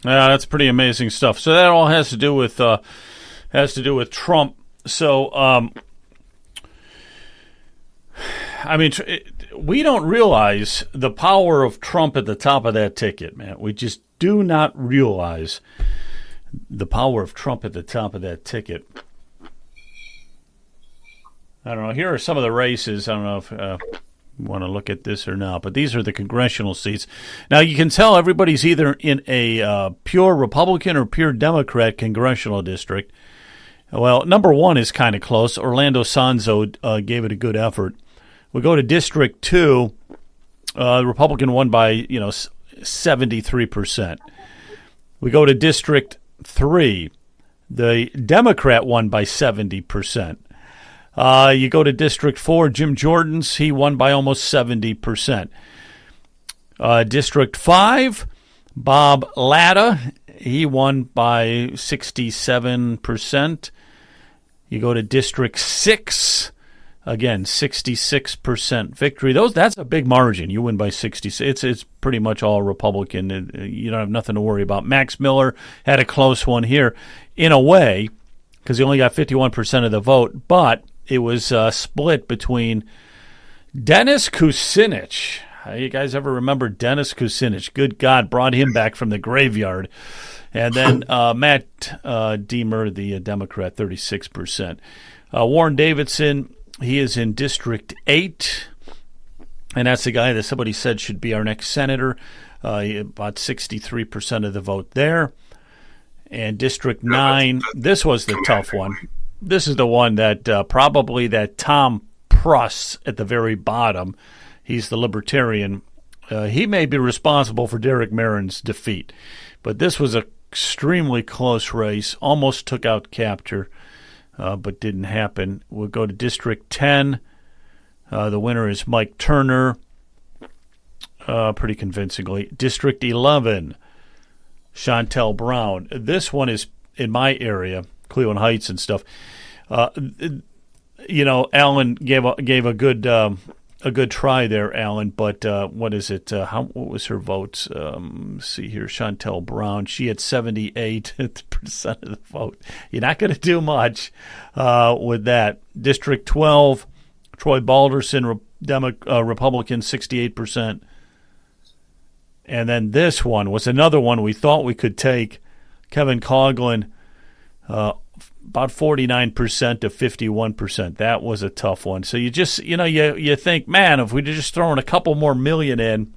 S2: Yeah, that's pretty amazing stuff. So that all has to do with Trump. So, I mean, we don't realize the power of Trump at the top of that ticket, man. We just do not realize the power of Trump at the top of that ticket. I don't know. Here are some of the races. I don't know if you want to look at this or not, but these are the congressional seats. Now, you can tell everybody's either in a pure Republican or pure Democrat congressional district. Well, number one is kind of close. Orlando Sanzo gave it a good effort. We go to District 2, the Republican won by, 73%. We go to District 3, the Democrat won by 70%. You go to District 4, Jim Jordan's, he won by almost 70%. District 5, Bob Latta, he won by 67%. You go to District 6, again, 66% victory. That's a big margin. You win by 60. It's pretty much all Republican. You don't have nothing to worry about. Max Miller had a close one here, in a way, because he only got 51% of the vote. But it was split between Dennis Kucinich. You guys ever remember Dennis Kucinich? Good God, brought him back from the graveyard. And then Matt Diemer, the Democrat, 36%. Warren Davidson, he is in District 8, and that's the guy that somebody said should be our next senator. About 63% of the vote there. And District 9, this was the tough one. This is the one that probably that Tom Pruss at the very bottom, he's the Libertarian. He may be responsible for Derek Marin's defeat. But this was an extremely close race, almost took out Capture. But didn't happen. We'll go to District 10. The winner is Mike Turner, pretty convincingly. District 11, Chantel Brown. This one is in my area, Cleveland Heights and stuff. Alan gave a good try there, Alan. But what is it? What was her votes? Let's see here, Chantel Brown. She had 78% of the vote. You're not going to do much with that. District 12, Troy Balderson, Republican, 68%. And then this one was another one we thought we could take. Kevin Coughlin, about 49% to 51%. That was a tough one. So you just, you think, man, if we'd just thrown a couple more million in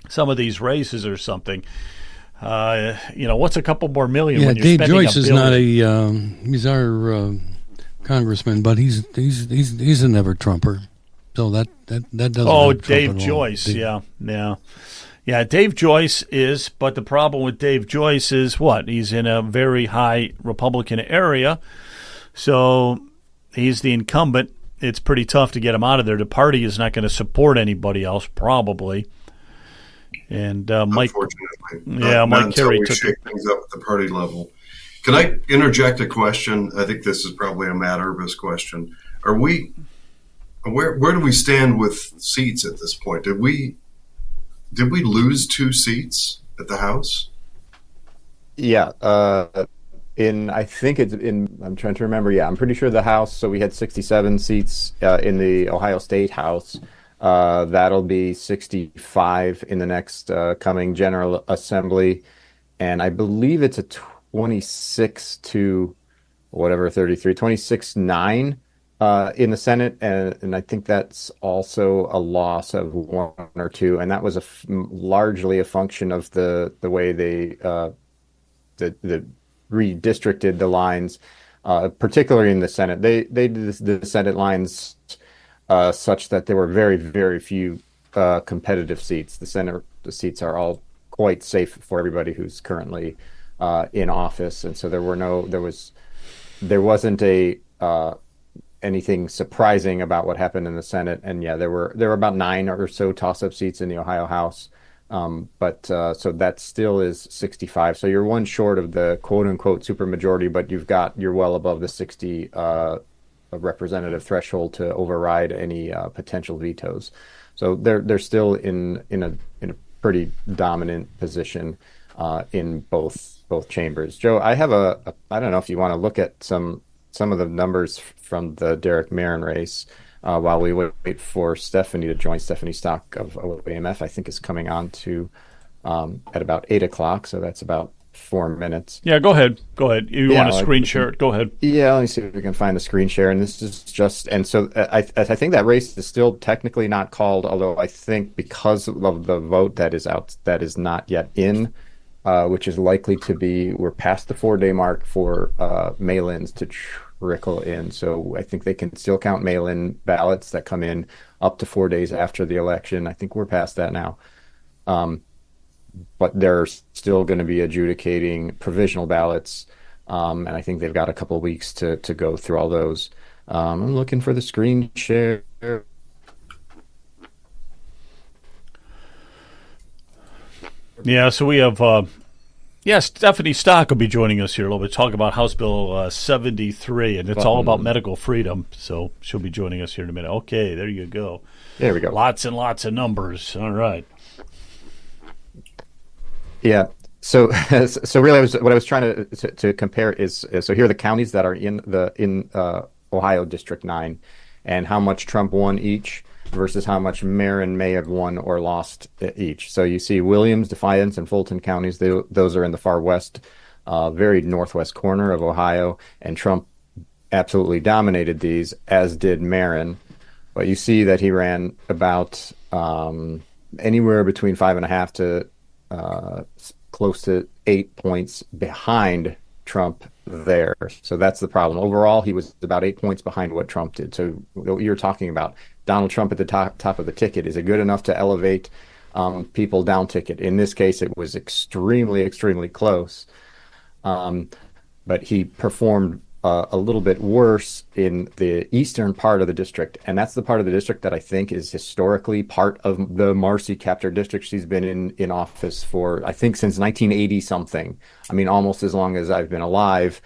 S2: some of these races or something, what's a couple more million when you're
S8: Dave
S2: spending
S8: Joyce is not he's our congressman, but he's a never Trumper. So that doesn't.
S2: Oh,
S8: help Trump
S2: Dave
S8: at all.
S2: Joyce, yeah. Yeah, Dave Joyce is, but the problem with Dave Joyce is what? He's in a very high Republican area, so he's the incumbent. It's pretty tough to get him out of there. The party is not going to support anybody else, probably. And Mike, Mike Kerry
S12: took shake things up at the party level. Can I interject a question? I think this is probably a Matt Urbis question. Are we where do we stand with seats at this point? Did we lose 2 seats at the House?
S10: Yeah. I think it's in, I'm trying to remember. Yeah, I'm pretty sure the House. So we had 67 seats in the Ohio State House. That'll be 65 in the next coming General Assembly. And I believe it's 26 to whatever, 33, 26-9 in the Senate. And I think that's also a loss of one or two. And that was largely a function of the way they the redistricted the lines, particularly in the Senate. They did the Senate lines such that there were very, very few competitive seats. The seats are all quite safe for everybody who's currently in office, and so there wasn't anything surprising about what happened in the Senate. And yeah, there were about 9 or so toss-up seats in the Ohio House. But so that still is 65. So you're one short of the quote unquote supermajority, but you're well above the 60 representative threshold to override any potential vetoes. So they're still in a pretty dominant position in both chambers. Joe, I have I don't know if you want to look at some of the numbers from the Derek Marin race. While we wait for Stephanie to join. Stephanie Stock of OAMF, I think, is coming on to at about 8 o'clock, so that's about 4 minutes.
S2: Yeah, go ahead. You want to screen share it? Go ahead.
S10: Yeah, let me see if we can find the screen share. And this is just, and so I think that race is still technically not called, although I think because of the vote that is out, that is not yet in, which is likely to be, we're past the 4-day mark for mail-ins to trickle in. So I think they can still count mail-in ballots that come in up to 4 days after the election. I think we're past that now. But they're still going to be adjudicating provisional ballots. And I think they've got a couple of weeks to go through all those. I'm looking for the screen share.
S2: Yeah, so we have Stephanie Stock will be joining us here a little bit, talk about House Bill 73, and it's all about medical freedom, so she'll be joining us here in a minute. Okay, there you go.
S10: There we go.
S2: Lots and lots of numbers. All right.
S10: Yeah. So really, what I was trying to compare is, so here are the counties that are in Ohio District 9, and how much Trump won each versus how much Marin may have won or lost each. So you see Williams, Defiance, and Fulton counties. Those are in the far west, very northwest corner of Ohio, and Trump absolutely dominated these, as did Marin. But you see that he ran about anywhere between 5.5 to close to 8 points behind Trump there. So that's the problem. Overall, he was about 8 points behind what Trump did. So what you're talking about, Donald Trump at the top of the ticket, is it good enough to elevate people down ticket? In this case, it was extremely, extremely close. But he performed a little bit worse in the eastern part of the district. And that's the part of the district that I think is historically part of the Marcy captured district. She's been in office for, I think, since 1980 something. I mean, almost as long as I've been alive.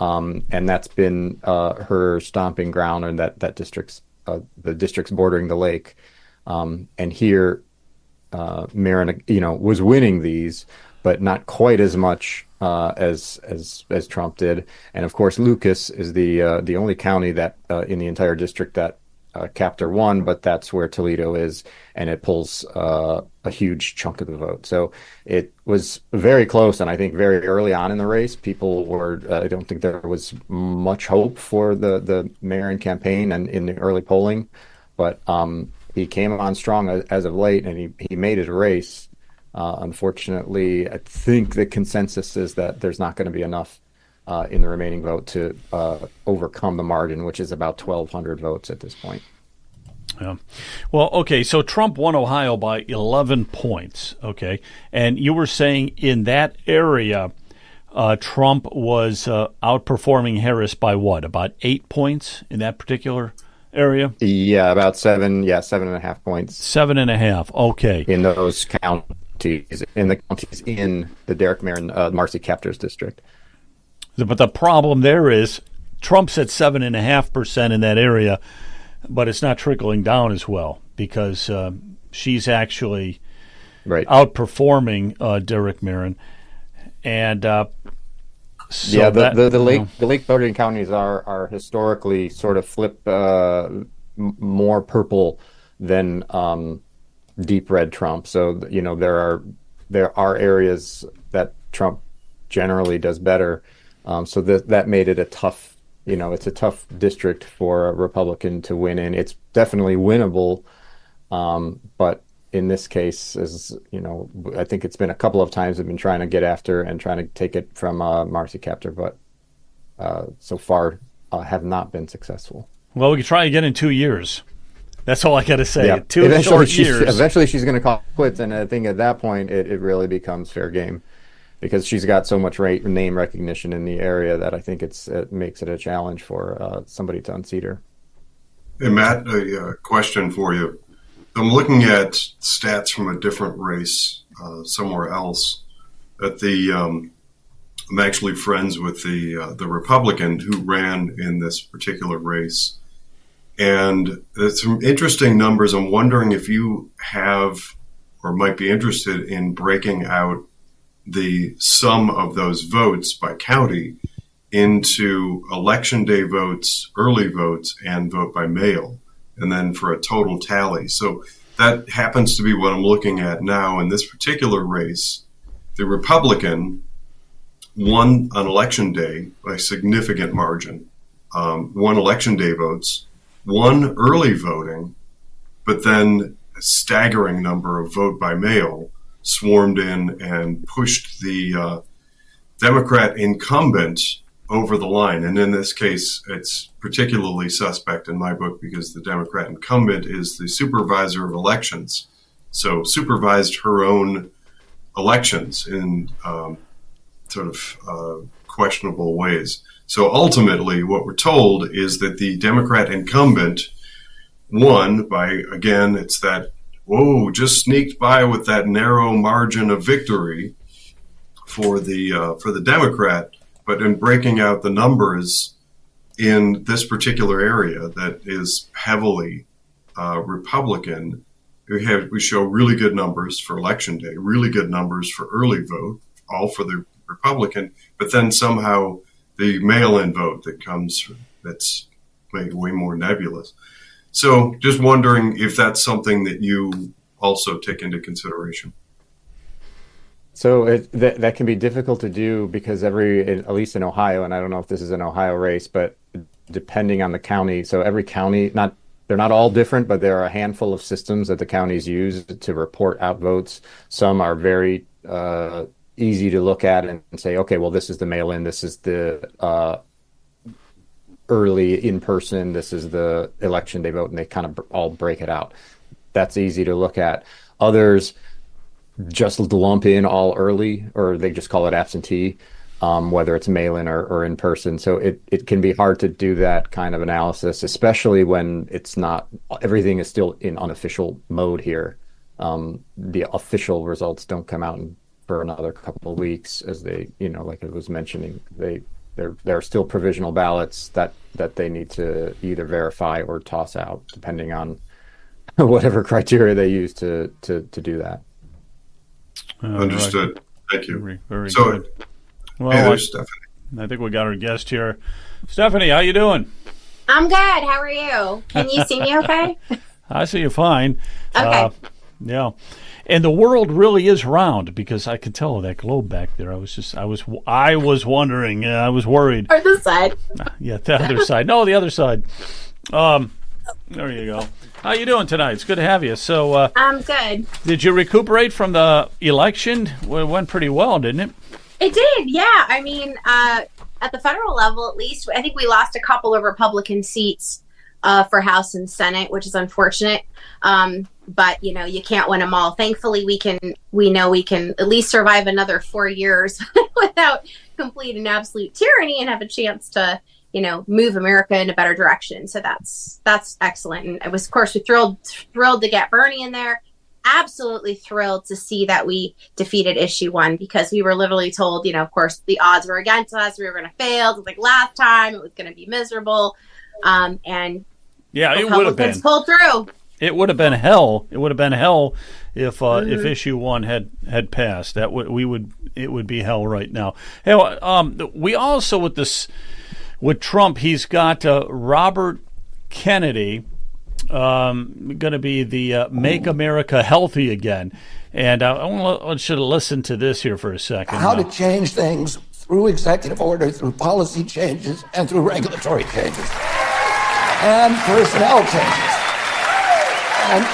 S10: And that's been her stomping ground, and that district's the districts bordering the lake. And here, Marin, was winning these, but not quite as much as Trump did. And of course, Lucas is the only county that in the entire district that Captor won, but that's where Toledo is, and it pulls a huge chunk of the vote. So it was very close, and I think very early on in the race, people were. I don't think there was much hope for the Marin campaign and in the early polling, but he came on strong as of late, and he made his race. Unfortunately, I think the consensus is that there's not going to be enough in the remaining vote to overcome the margin, which is about 1,200 votes at this point.
S2: Yeah. Well, okay, so Trump won Ohio by 11 points, okay? And you were saying in that area, Trump was outperforming Harris by what, about 8 points in that particular area?
S10: Yeah, about 7.5 points.
S2: 7.5, okay.
S10: In those counties, in the Derek Marin Marcy Captors district.
S2: But the problem there is Trump's at 7.5% in that area, but it's not trickling down as well because she's actually outperforming Derek Marin. And so
S10: the lake bordering counties are historically sort of flip more purple than deep red Trump. So there are areas that Trump generally does better. So that made it a tough, it's a tough district for a Republican to win in. It's definitely winnable, but in this case, as I think it's been a couple of times they've been trying to get after and trying to take it from Marcy Kaptur, but so far have not been successful.
S2: Well, we could try again in 2 years. That's all I got to say.
S10: Yeah.
S2: 2 short years.
S10: Eventually, she's going to call quits, and I think at that point, it really becomes fair game, because she's got so much name recognition in the area that I think it makes it a challenge for somebody to unseat her.
S12: Hey, Matt, a question for you. I'm looking at stats from a different race somewhere else. I'm actually friends with the Republican who ran in this particular race. And there's some interesting numbers. I'm wondering if you have or might be interested in breaking out the sum of those votes by county into election day votes, early votes, and vote by mail, and then for a total tally. So that happens to be what I'm looking at now. In this particular race, the Republican won on election day by a significant margin, won election day votes, won early voting, but then a staggering number of vote by mail swarmed in and pushed the Democrat incumbent over the line. And in this case, it's particularly suspect in my book because the Democrat incumbent is the supervisor of elections. So supervised her own elections in questionable ways. So ultimately, what we're told is that the Democrat incumbent won by, again, it's that, just sneaked by with that narrow margin of victory for the Democrat. But in breaking out the numbers in this particular area that is heavily Republican, we show really good numbers for election day, really good numbers for early vote, all for the Republican, but then somehow the mail-in vote that's way more nebulous. So just wondering if that's something that you also take into consideration.
S10: So that can be difficult to do because at least in Ohio, and I don't know if this is an Ohio race, but depending on the county, so every county, they're not all different, but there are a handful of systems that the counties use to report out votes. Some are very easy to look at and say, okay, well, this is the mail-in, this is the early in-person, this is the election day vote, and they kind of all break it out. That's easy to look at. Others just lump in all early, or they just call it absentee, whether it's mail-in or in person. So it can be hard to do that kind of analysis, especially when it's not, everything is still in unofficial mode here. The official results don't come out for another couple of weeks, as they, like I was mentioning, there are still provisional ballots that they need to either verify or toss out, depending on whatever criteria they use to do that.
S12: Understood. Thank you.
S2: Very
S12: so,
S2: good. Well,
S12: hey, there's Stephanie.
S2: I think we got our guest here. Stephanie, how you doing?
S14: I'm good. How are you? Can you see me okay?
S2: I see you fine.
S14: Okay.
S2: Yeah. And the world really is round, because I could tell that globe back there. I was wondering. I was worried.
S14: Or this side.
S2: Yeah, the other side. No, the other side. There you go. How you doing tonight? It's good to have you. So,
S14: I'm good.
S2: Did you recuperate from the election? Well, it went pretty well, didn't it?
S14: It did, yeah. I mean, at the federal level, at least, I think we lost a couple of Republican seats for House and Senate, which is unfortunate. But you can't win them all. Thankfully, we know we can at least survive another 4 years without complete and absolute tyranny and have a chance to move America in a better direction. So that's excellent. And I was, of course, thrilled to get Bernie in there. Absolutely thrilled to see that we defeated issue 1, because we were literally told, of course, the odds were against us. We were going to fail. Like last time, it was going to be miserable. And
S2: yeah, it would have been
S14: pulled through.
S2: It would have been hell. It would have been hell if issue 1 had passed. It would be hell right now. Hey, we also with Trump, he's got Robert Kennedy, going to be the Make America Healthy Again. And I want you to listen to this here for a second.
S15: How to change things through executive order, through policy changes, and through regulatory changes, and personnel changes. And,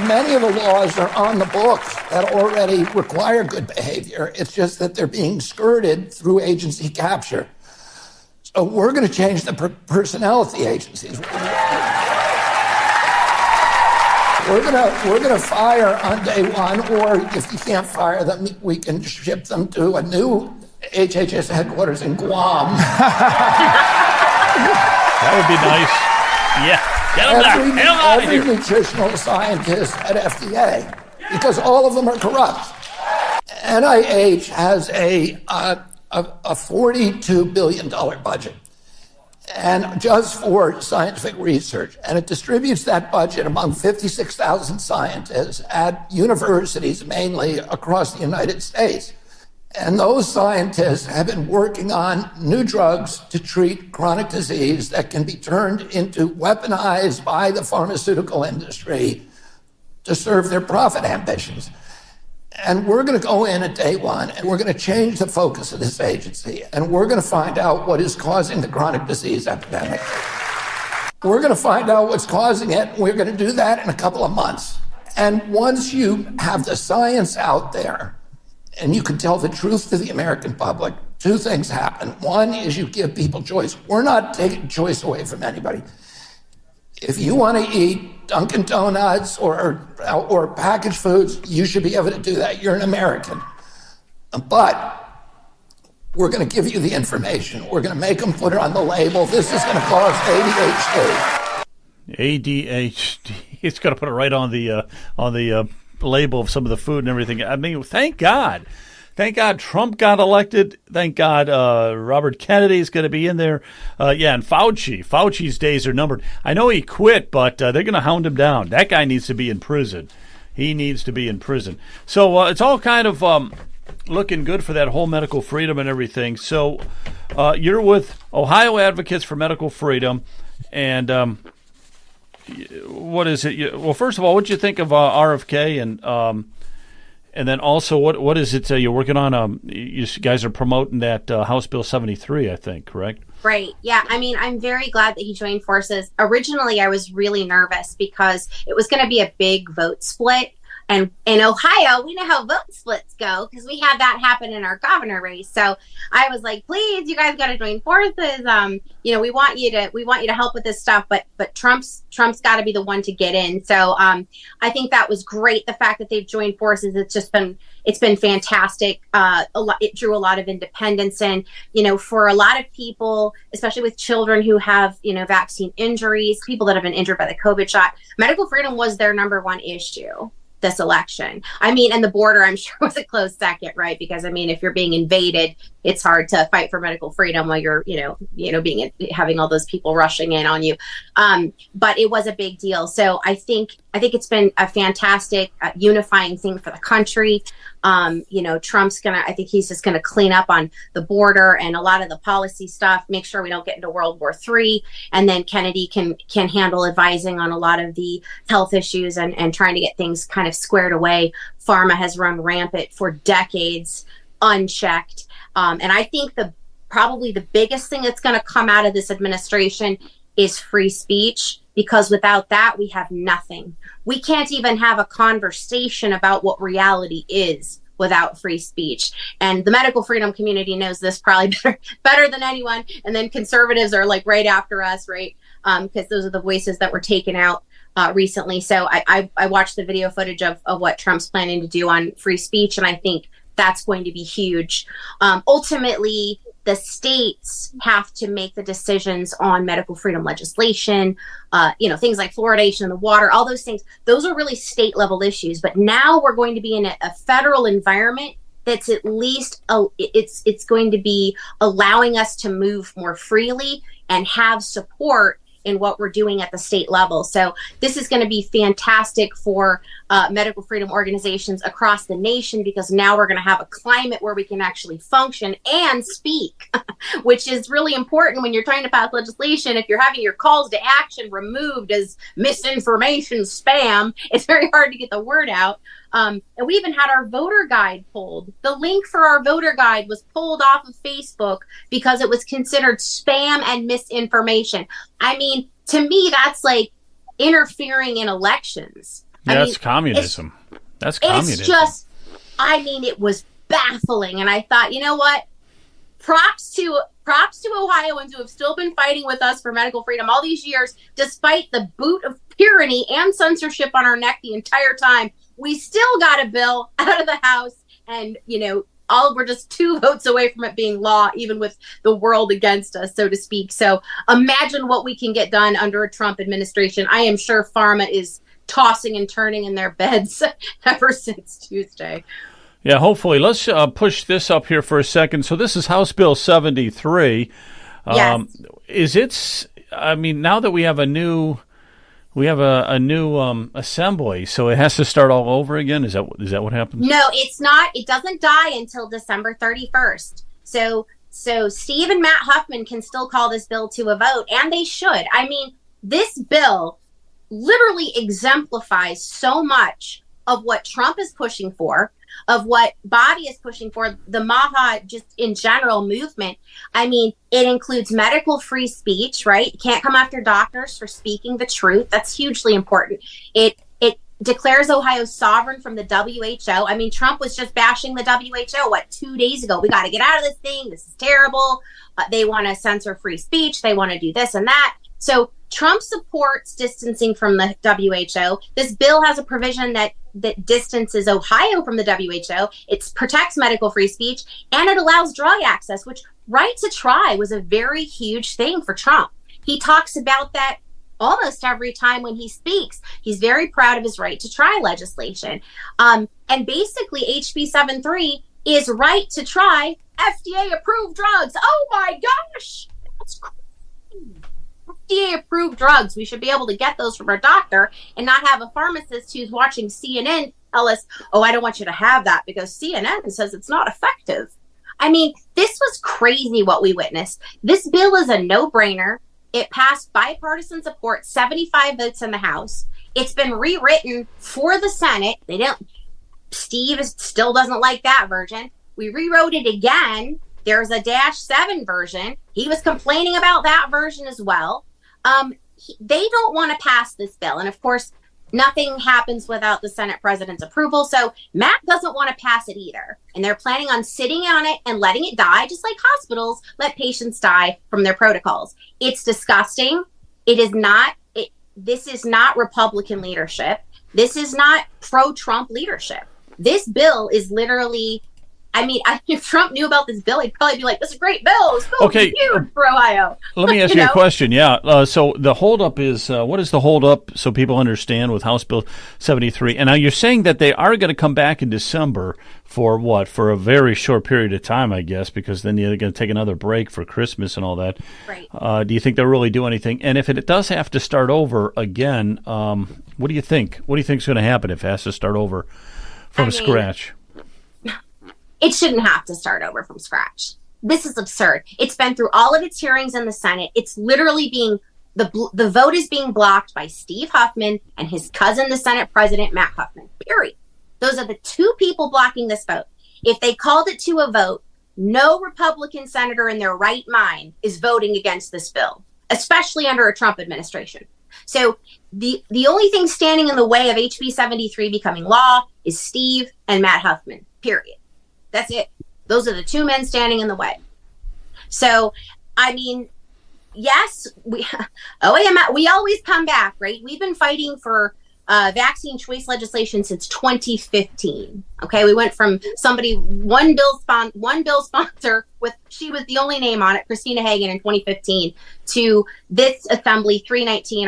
S15: many of the laws are on the books that already require good behavior. It's just that they're being skirted through agency capture. So we're going to change the personnel at the agencies. We're gonna fire on day one, or if you can't fire them, we can ship them to a new HHS headquarters in Guam.
S2: That would be nice. Yeah, get them there. Hell out of here.
S15: Every nutritional scientist at FDA, because all of them are corrupt. NIH has a $42 billion budget, and just for scientific research, and it distributes that budget among 56,000 scientists at universities, mainly across the United States. And those scientists have been working on new drugs to treat chronic disease that can be turned into weaponized by the pharmaceutical industry to serve their profit ambitions. And we're going to go in at day one, and we're going to change the focus of this agency, and we're going to find out what is causing the chronic disease epidemic. We're going to find out what's causing it. We're going to do that in a couple of months. And once you have the science out there, and you can tell the truth to the American public, two things happen. One is you give people choice. We're not taking choice away from anybody. If you want to eat Dunkin' Donuts or packaged foods, you should be able to do that. You're an American. But we're going to give you the information. We're going to make them put it on the label. This is going to cause ADHD.
S2: ADHD. It's going to put it right on the label of some of the food and everything. I mean, thank God. Thank God Trump got elected. Thank God Robert Kennedy is going to be in there. And Fauci's days are numbered. I know he quit, but they're going to hound him down. That guy needs to be in prison. He needs to be in prison. So it's all kind of looking good for that whole medical freedom and everything. So you're with Ohio Advocates for Medical Freedom. And what is it? Well, first of all, what did you think of RFK? And then also, what is it you're working on? You guys are promoting that House Bill 73, I think, correct?
S14: Right. Yeah. I mean, I'm very glad that he joined forces. Originally, I was really nervous because it was going to be a big vote split. And in Ohio, we know how vote splits go because we had that happen in our governor race. So I was like, please, you guys got to join forces. We want you to help with this stuff. But Trump's got to be the one to get in. So I think that was great. The fact that they've joined forces, it's been fantastic. It drew a lot of independence, and for a lot of people, especially with children who have vaccine injuries, people that have been injured by the COVID shot, medical freedom was their number one issue this election. I mean, and the border, I'm sure, was a close second, right? Because I mean, if you're being invaded, it's hard to fight for medical freedom while you're, having all those people rushing in on you. But it was a big deal. So I think it's been a fantastic unifying thing for the country. Trump's I think he's just gonna clean up on the border and a lot of the policy stuff, make sure we don't get into World War III. And then Kennedy can handle advising on a lot of the health issues and trying to get things kind of squared away. Pharma has run rampant for decades, unchecked. And I think probably the biggest thing that's going to come out of this administration is free speech, because without that, we have nothing. We can't even have a conversation about what reality is without free speech. And the medical freedom community knows this probably better than anyone. And then conservatives are like right after us, right? Because those are the voices that were taken out recently. So I watched the video footage of what Trump's planning to do on free speech, and I think that's going to be huge. Ultimately, the states have to make the decisions on medical freedom legislation, things like fluoridation in the water, all those things. Those are really state level issues. But now we're going to be in a federal environment that's at least, it's going to be allowing us to move more freely and have support in what we're doing at the state level. So this is going to be fantastic for medical freedom organizations across the nation, because now we're going to have a climate where we can actually function and speak, which is really important when you're trying to pass legislation. If you're having your calls to action removed as misinformation, spam, it's very hard to get the word out. And we even had our voter guide pulled. The link for our voter guide was pulled off of Facebook because it was considered spam and misinformation. I mean, to me, that's like interfering in elections.
S2: That's communism. That's communism.
S14: It's just, I mean, it was baffling. And I thought, you know what? Props to Ohioans who have still been fighting with us for medical freedom all these years, despite the boot of tyranny and censorship on our neck the entire time. We still got a bill out of the House, and, you know, we're just 2 votes away from it being law, even with the world against us, so to speak. So imagine what we can get done under a Trump administration. I am sure pharma is tossing and turning in their beds ever since Tuesday.
S2: Yeah, hopefully. Let's push this up here for a second. So this is House Bill 73.
S14: Yes.
S2: I mean, now that we have a new assembly, so it has to start all over again? Is that what happens?
S14: No, it's not. It doesn't die until December 31st. So Steve and Matt Huffman can still call this bill to a vote, and they should. I mean, this bill literally exemplifies so much of what Trump is pushing for, of what Bobby is pushing for, the MAHA just in general movement. I mean, it includes medical free speech, right? You can't come after doctors for speaking the truth. That's hugely important. It declares Ohio sovereign from the WHO. I mean, Trump was just bashing the WHO, 2 days ago? We got to get out of this thing. This is terrible. They want to censor free speech. They want to do this and that. So Trump supports distancing from the WHO. This bill has a provision that distances Ohio from the WHO. It protects medical free speech, and it allows drug access, which right to try was a very huge thing for Trump. He talks about that almost every time when he speaks. He's very proud of his right to try legislation. And basically HB 73 is right to try FDA approved drugs. Oh my gosh, that's crazy. FDA-approved drugs. We should be able to get those from our doctor and not have a pharmacist who's watching CNN tell us, oh, I don't want you to have that because CNN says it's not effective. I mean, this was crazy what we witnessed. This bill is a no-brainer. It passed bipartisan support, 75 votes in the House. It's been rewritten for the Senate. Steve still doesn't like that version. We rewrote it again. There's a -7 version. He was complaining about that version as well. They don't want to pass this bill. And of course, nothing happens without the Senate president's approval. So Matt doesn't want to pass it either. And they're planning on sitting on it and letting it die, just like hospitals let patients die from their protocols. It's disgusting. This is not Republican leadership. This is not pro-Trump leadership. This bill is literally, I mean, if Trump knew about this bill, he'd probably be like, this is a great bill. It's cool.
S2: Okay.
S14: It's huge for Ohio.
S2: Let me ask you a question. Yeah. So the holdup is, what is the holdup so people understand with House Bill 73? And now you're saying that they are going to come back in December for what? For a very short period of time, I guess, because then they're going to take another break for Christmas and all that.
S14: Right.
S2: Do you think they'll really do anything? And if it does have to start over again, what do you think? What do you think is going to happen if it has to start over from scratch?
S14: It shouldn't have to start over from scratch. This is absurd. It's been through all of its hearings in the Senate. It's literally the vote is being blocked by Steve Huffman and his cousin, the Senate President, Matt Huffman, period. Those are the 2 people blocking this vote. If they called it to a vote, no Republican senator in their right mind is voting against this bill, especially under a Trump administration. So the only thing standing in the way of HB 73 becoming law is Steve and Matt Huffman, period. That's it. Those are the 2 men standing in the way. So, I mean, yes, we always come back, right? We've been fighting for vaccine choice legislation since 2015. Okay, we went from one bill sponsor she was the only name on it, Christina Hagan in 2015, to this assembly 319,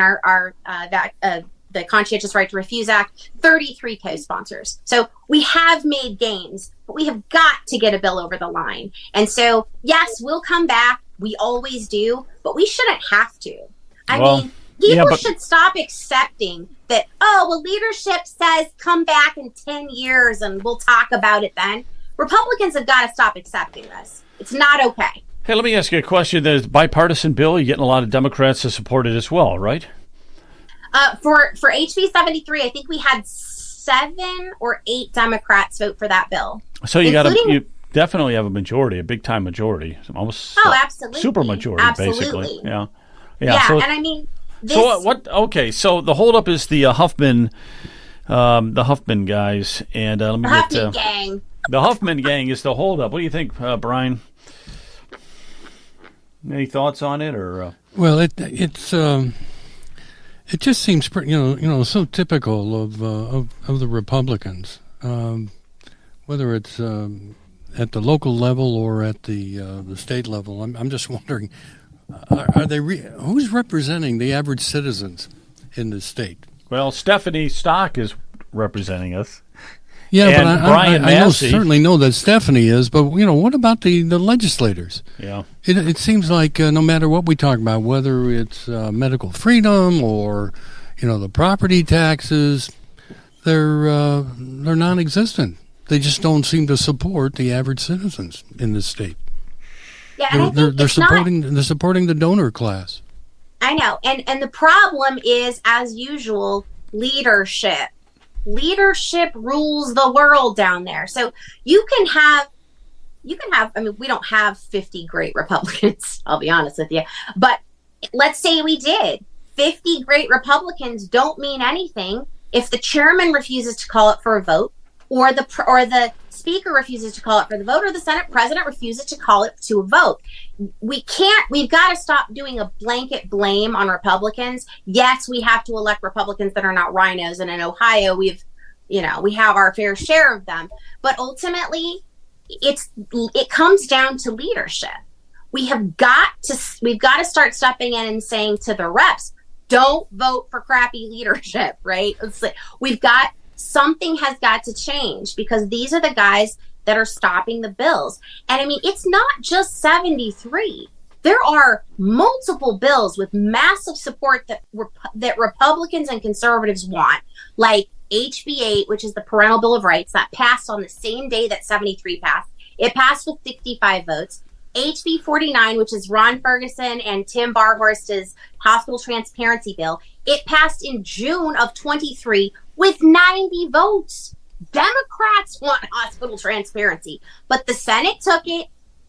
S14: the Conscientious Right to Refuse Act, 33 co-sponsors. So we have made gains, but we have got to get a bill over the line. And so, yes, we'll come back. We always do, but we shouldn't have to. I mean, people should stop accepting that, oh, well, leadership says come back in 10 years and we'll talk about it then. Republicans have got to stop accepting this. It's not okay.
S2: Hey, let me ask you a question. There's a bipartisan bill. You're getting a lot of Democrats to support it as well, right?
S14: For HB 73, I think we had 7 or 8 Democrats vote for that bill.
S2: So you definitely have a majority, a big time majority, almost
S14: absolutely,
S2: super majority, basically. Yeah.
S14: So, and I mean,
S2: so what? Okay, so the holdup is the Huffman guys, and let me
S14: the Huffman gang.
S2: The Huffman gang is the holdup. What do you think, Brian? Any thoughts on it, or?
S8: Well, it just seems pretty, so typical of the Republicans, whether it's at the local level or at the state level. I'm just wondering, are they who's representing the average citizens in the state?
S2: Well, Stephanie Stock is representing us.
S8: Yeah,
S2: and
S8: but I certainly know that Stephanie is, but what about the legislators?
S2: Yeah,
S8: it seems like no matter what we talk about, whether it's medical freedom or the property taxes, they're non-existent. They just don't seem to support the average citizens in this state.
S14: Yeah,
S8: they're supporting the donor class.
S14: I know, and the problem is, as usual, leadership. Leadership rules the world down there. So you can have, I mean, we don't have 50 great Republicans, I'll be honest with you, but let's say we did. 50 great Republicans don't mean anything if the chairman refuses to call it for a vote, or the speaker refuses to call it for the vote, or the Senate president refuses to call it to a vote. We've got to stop doing a blanket blame on Republicans. Yes, we have to elect Republicans that are not rhinos, and in Ohio we have our fair share of them. But ultimately, it comes down to leadership. We've got to start stepping in and saying to the reps, don't vote for crappy leadership, right? Something has got to change, because these are the guys that are stopping the bills. And I mean, it's not just 73. There are multiple bills with massive support that Republicans and conservatives want, like HB 8, which is the Parental Bill of Rights, that passed on the same day that 73 passed. It passed with 65 votes. HB 49, which is Ron Ferguson and Tim Barhorst's hospital transparency bill, it passed in June of 23 with 90 votes. Democrats want hospital transparency, but the Senate took it,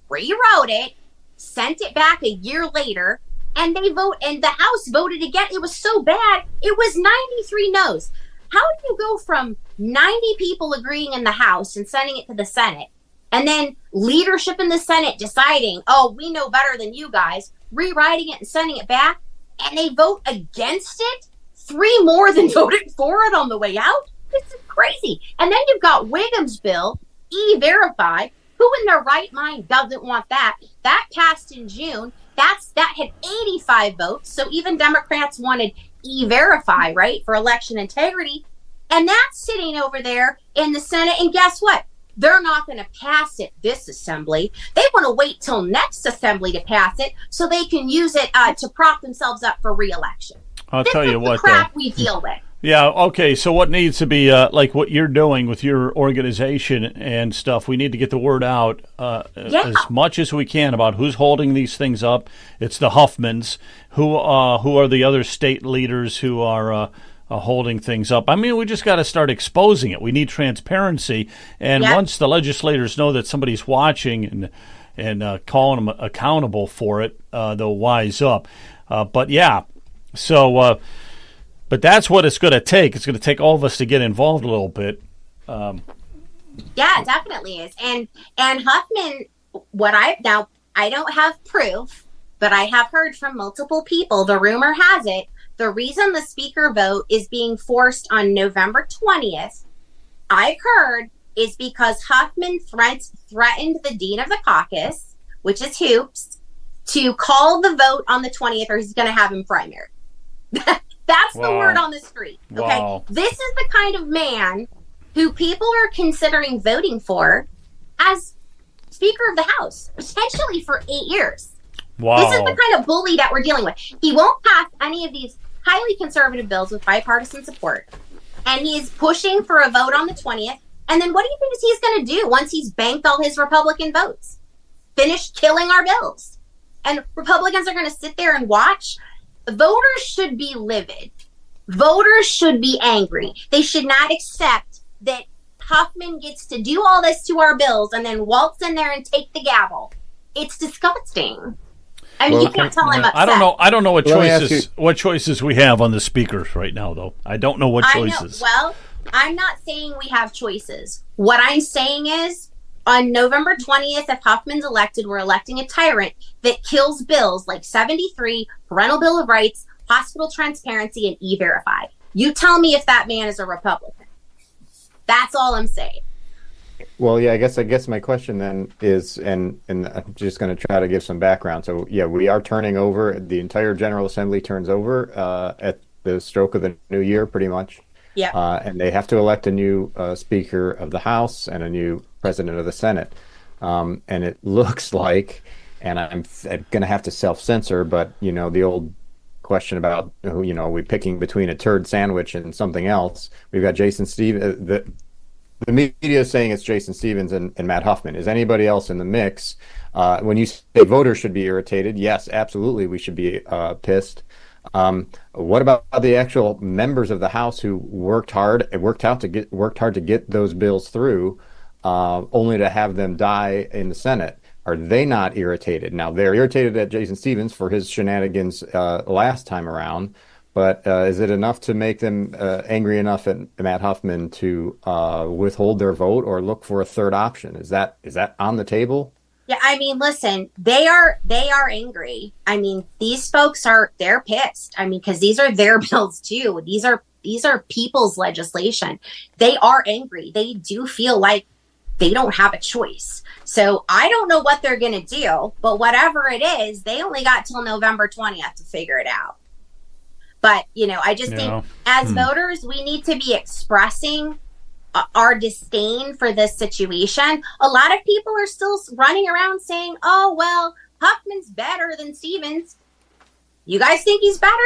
S14: rewrote it, sent it back a year later, and the House voted again. It was so bad, it was 93 no's. How do you go from 90 people agreeing in the House and sending it to the Senate, and then leadership in the Senate deciding, oh, we know better than you guys, rewriting it and sending it back, and they vote against it? 3 more than voted for it on the way out? This is crazy. And then you've got Wiggum's bill, E-Verify. Who in their right mind doesn't want that? That passed in June. That had 85 votes. So even Democrats wanted E-Verify, right, for election integrity. And that's sitting over there in the Senate. And guess what? They're not going to pass it this assembly. They want to wait till next assembly to pass it so they can use it to prop themselves up for re-election.
S2: I'll tell you what,
S14: the crap we deal with.
S2: Yeah, okay, so what needs to be, like what you're doing with your organization and stuff, we need to get the word out as much as we can about who's holding these things up. It's the Huffmans. Who are the other state leaders who are holding things up? I mean, we just got to start exposing it. We need transparency, and once the legislators know that somebody's watching and calling them accountable for it, they'll wise up. But that's what it's going to take. It's going to take all of us to get involved a little bit.
S14: Yeah, it definitely is. And Huffman, I don't have proof, but I have heard from multiple people, the rumor has it, the reason the speaker vote is being forced on November 20th, I've heard, is because Huffman threatened the dean of the caucus, which is Hoops, to call the vote on the 20th or he's going to have him primary. That's the word on the street. Okay.
S2: Wow.
S14: This is the kind of man who people are considering voting for as Speaker of the House, potentially for 8 years.
S2: Wow.
S14: This is the kind of bully that we're dealing with. He won't pass any of these highly conservative bills with bipartisan support. And he's pushing for a vote on the 20th. And then what do you think he's going to do once he's banked all his Republican votes? Finish killing our bills. And Republicans are going to sit there and watch. Voters should be livid. Voters should be angry. They should not accept that Huffman gets to do all this to our bills and then waltz in there and take the gavel. It's disgusting. I mean, you can't tell I'm upset.
S2: I don't know what choices we have on the speakers right now, though. I don't know what choices.
S14: Well, I'm not saying we have choices. What I'm saying is, on November 20th, if Huffman's elected, we're electing a tyrant that kills bills like 73, Parental Bill of Rights, hospital transparency, and E-Verify. You tell me if that man is a Republican. That's all I'm saying.
S10: Well, yeah, I guess my question then is, and I'm just going to try to give some background. So, yeah, we are turning over, the entire General Assembly turns over at the stroke of the new year, pretty much.
S14: Yeah.
S10: And they have to elect a new Speaker of the House and a new President of the Senate. And it looks like, and I'm going to have to self-censor, but, you know, the old question about, you know, we picking between a turd sandwich and something else. We've got Jason Stevens. The media is saying it's Jason Stevens and Matt Huffman. Is anybody else in the mix? When you say voters should be irritated, yes, absolutely, we should be pissed. What about the actual members of the House who worked hard to get those bills through, only to have them die in the Senate? Are they not irritated? Now, they're irritated at Jason Stevens for his shenanigans last time around. But is it enough to make them angry enough at Matt Huffman to withhold their vote or look for a third option? Is that on the table?
S14: Yeah, I mean, listen, they are angry. I mean, these folks they're pissed. I mean, because these are their bills too. These are people's legislation. They are angry. They do feel like they don't have a choice. So I don't know what they're going to do, but whatever it is, they only got till November 20th to figure it out. But, you know, I just think as voters, we need to be expressing our disdain for this situation. A lot of people are still running around saying, oh, well, Huffman's better than Stevens. You guys think he's better?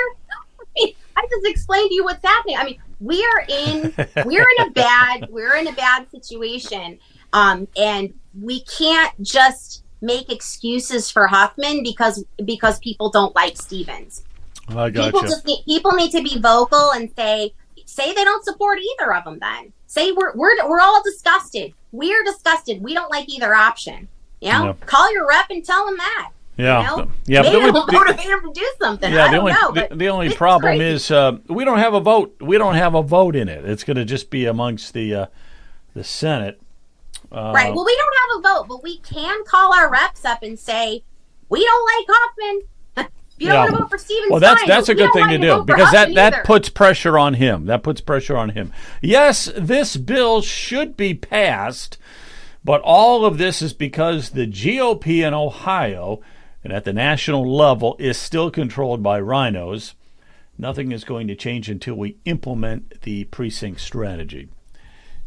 S14: I just explained to you what's happening. I mean, we're in a bad situation. And we can't just make excuses for Huffman because people don't like Stevens.
S2: I gotcha.
S14: People need to be vocal and say they don't support either of them. Then say we're all disgusted. We're disgusted. We don't like either option. You know, call your rep and tell them that.
S2: Yeah,
S14: you know?
S2: Yeah.
S14: Maybe it'll motivate them to do something.
S2: Yeah,
S14: I don't know.
S2: The only problem is we don't have a vote. We don't have a vote in it. It's going to just be amongst the Senate.
S14: Right. Well, we don't have a vote, but we can call our reps up and say we don't like Hoffman. If you don't want to vote for Stevens,
S2: well, that's a good thing to do because that puts pressure on him. Yes, this bill should be passed, but all of this is because the GOP in Ohio and at the national level is still controlled by rhinos. Nothing is going to change until we implement the precinct strategy.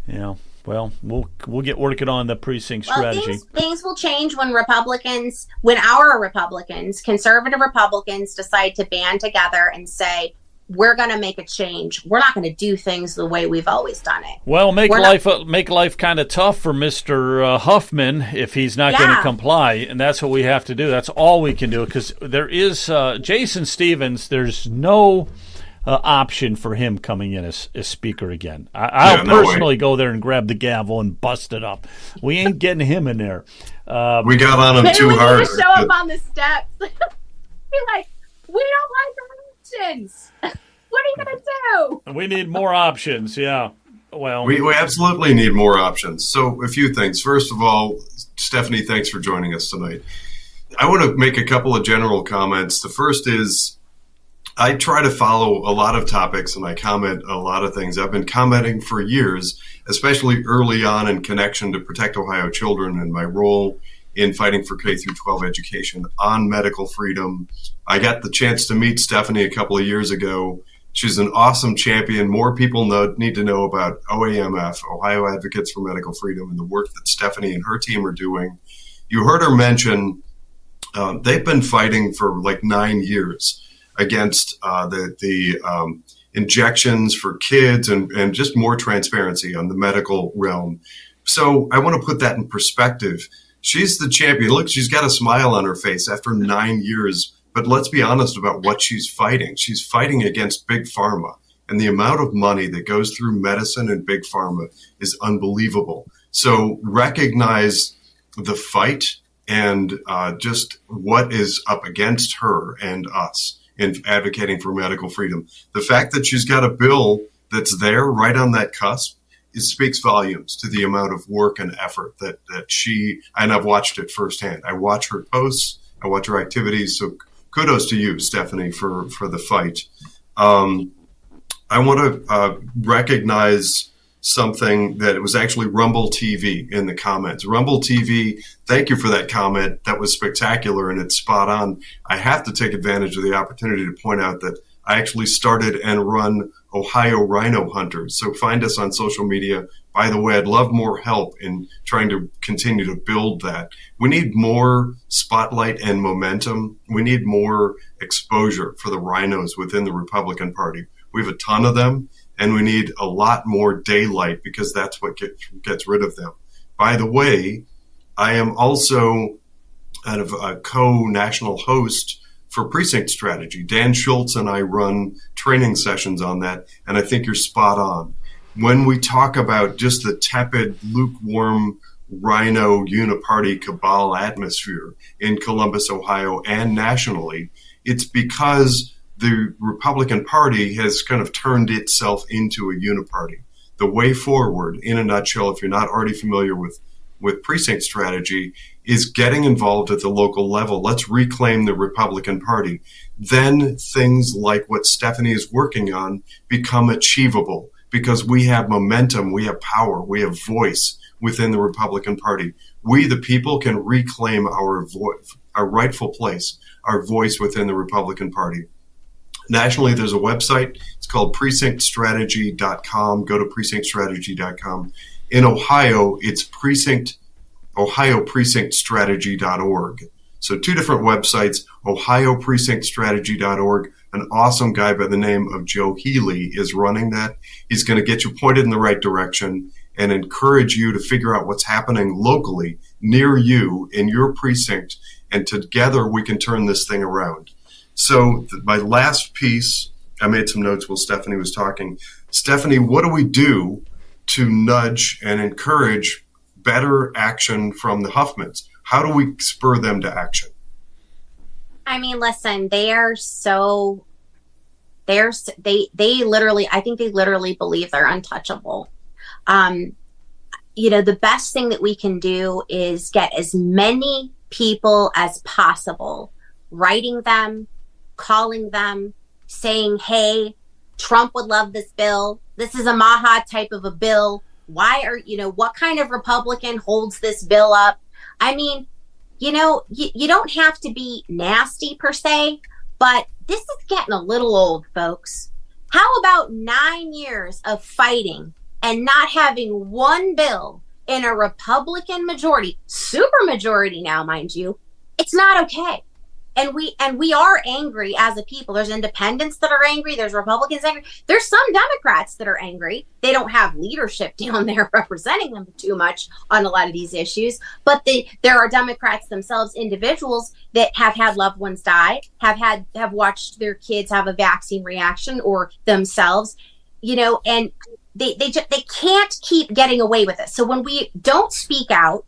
S2: You know. Well, we'll get working on the precinct strategy.
S14: Things will change when our Republicans, conservative Republicans, decide to band together and say, we're going to make a change. We're not going to do things the way we've always done it.
S2: Well, make life kind of tough for Mr. Huffman if he's not going to comply, and that's what we have to do. That's all we can do because there is Jason Stevens. There's no option for him coming in as Speaker again. I'll personally go there and grab the gavel and bust it up. We ain't getting him in there.
S12: We got on him too hard.
S14: Maybe we need to show up on the steps. Be like, we don't like the options. What are you going to do?
S2: We need more options, yeah. Well,
S12: we absolutely need more options. So a few things. First of all, Stephanie, thanks for joining us tonight. I want to make a couple of general comments. The first is, I try to follow a lot of topics and I comment a lot of things. I've been commenting for years, especially early on in connection to Protect Ohio Children and my role in fighting for K-12 education on medical freedom. I got the chance to meet Stephanie a couple of years ago. She's an awesome champion. More people need to know about OAMF, Ohio Advocates for Medical Freedom, and the work that Stephanie and her team are doing. You heard her mention they've been fighting for like 9 years against the injections for kids and just more transparency on the medical realm. So I want to put that in perspective. She's the champion. Look, she's got a smile on her face after 9 years. But let's be honest about what she's fighting. She's fighting against Big Pharma. And the amount of money that goes through medicine and Big Pharma is unbelievable. So recognize the fight and just what is up against her and us in advocating for medical freedom. The fact that she's got a bill that's there right on that cusp, it speaks volumes to the amount of work and effort that she, and I've watched it firsthand. I watch her posts, I watch her activities. So kudos to you, Stephanie, for the fight. I want to recognize something that it was actually Rumble TV in the comments. Rumble TV, thank you for that comment. That was spectacular and it's spot on. I have to take advantage of the opportunity to point out that I actually started and run Ohio Rhino Hunters. So find us on social media. By the way, I'd love more help in trying to continue to build that. We need more spotlight and momentum. We need more exposure for the rhinos within the Republican Party. We have a ton of them, and we need a lot more daylight because that's what gets rid of them. By the way, I am also kind of a co-national host for Precinct Strategy. Dan Schultz and I run training sessions on that, and I think you're spot on. When we talk about just the tepid, lukewarm, rhino uniparty cabal atmosphere in Columbus, Ohio, and nationally, it's because the Republican Party has kind of turned itself into a uniparty. The way forward, in a nutshell, if you're not already familiar with Precinct Strategy, is getting involved at the local level. Let's reclaim the Republican Party. Then things like what Stephanie is working on become achievable because we have momentum, we have power, we have voice within the Republican Party. We, the people, can reclaim our rightful place, our voice within the Republican Party. Nationally, there's a website. It's called precinctstrategy.com. Go to precinctstrategy.com. In Ohio, it's ohioprecinctstrategy.org. So 2 different websites, ohioprecinctstrategy.org. An awesome guy by the name of Joe Healy is running that. He's going to get you pointed in the right direction and encourage you to figure out what's happening locally near you in your precinct. And together we can turn this thing around. So my last piece, I made some notes while Stephanie was talking. Stephanie, what do we do to nudge and encourage better action from the Huffmans? How do we spur them to action?
S14: I mean, listen, they literally, I think they literally believe they're untouchable. The best thing that we can do is get as many people as possible, writing them, calling them, saying, hey, Trump would love this bill. This is a Maha type of a bill. Why are, what kind of Republican holds this bill up? I mean, you don't have to be nasty per se, but this is getting a little old, folks. How about 9 years of fighting and not having one bill in a Republican majority, super majority now, mind you? It's not okay. And we are angry as a people. There's independents that are angry. There's Republicans angry. There's some Democrats that are angry. They don't have leadership down there representing them too much on a lot of these issues. But there are Democrats themselves, individuals that have had loved ones die, have watched their kids have a vaccine reaction or themselves, and they can't keep getting away with it. So when we don't speak out,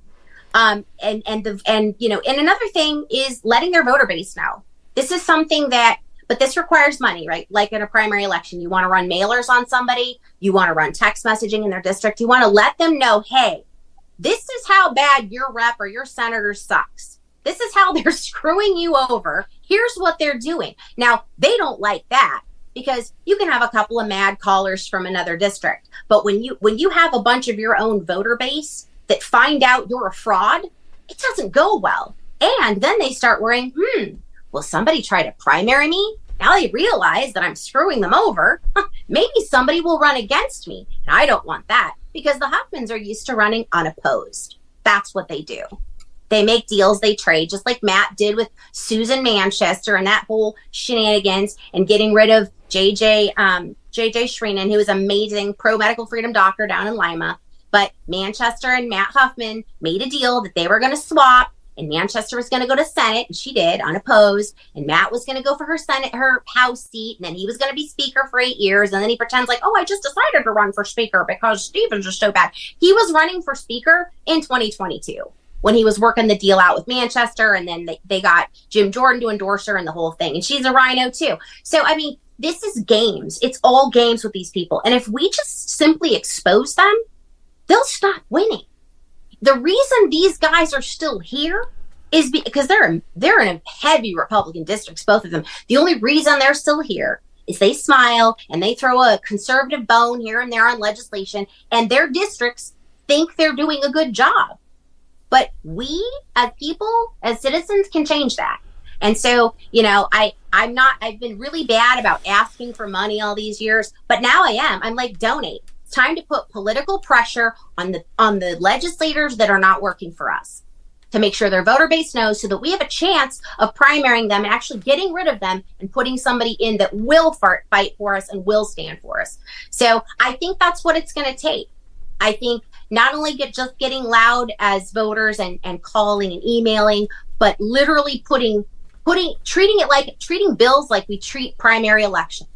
S14: and another thing is letting their voter base know. This is something but this requires money, right? Like in a primary election, you want to run mailers on somebody, you want to run text messaging in their district, you want to let them know, hey, this is how bad your rep or your senator sucks. This is how they're screwing you over. Here's what they're doing. Now, they don't like that because you can have a couple of mad callers from another district. But when you have a bunch of your own voter base that find out you're a fraud, it doesn't go well. And then they start worrying, will somebody try to primary me? Now they realize that I'm screwing them over. Maybe somebody will run against me. And I don't want that because the Huffmans are used to running unopposed. That's what they do. They make deals, they trade, just like Matt did with Susan Manchester and that whole shenanigans and getting rid of JJ Shreenan, who was an amazing pro-medical freedom doctor down in Lima. But Manchester and Matt Huffman made a deal that they were going to swap, and Manchester was going to go to Senate, and she did, unopposed. And Matt was going to go for her House seat, and then he was going to be Speaker for 8 years. And then he pretends like, oh, I just decided to run for Speaker because Stevens is so bad. He was running for Speaker in 2022 when he was working the deal out with Manchester, and then they got Jim Jordan to endorse her and the whole thing. And she's a rhino, too. So, I mean, this is games. It's all games with these people. And if we just simply expose them, they'll stop winning. The reason these guys are still here is because they're in heavy Republican districts, both of them. The only reason they're still here is they smile and they throw a conservative bone here and there on legislation, and their districts think they're doing a good job. But we, as people, as citizens, can change that. And so, you know, I've been really bad about asking for money all these years, but now I am. I'm like, donate. It's time to put political pressure on the legislators that are not working for us to make sure their voter base knows, so that we have a chance of primarying them and actually getting rid of them and putting somebody in that will fight for us and will stand for us. So I think that's what it's going to take. I think not only getting loud as voters and calling and emailing, but literally treating bills like we treat primary elections.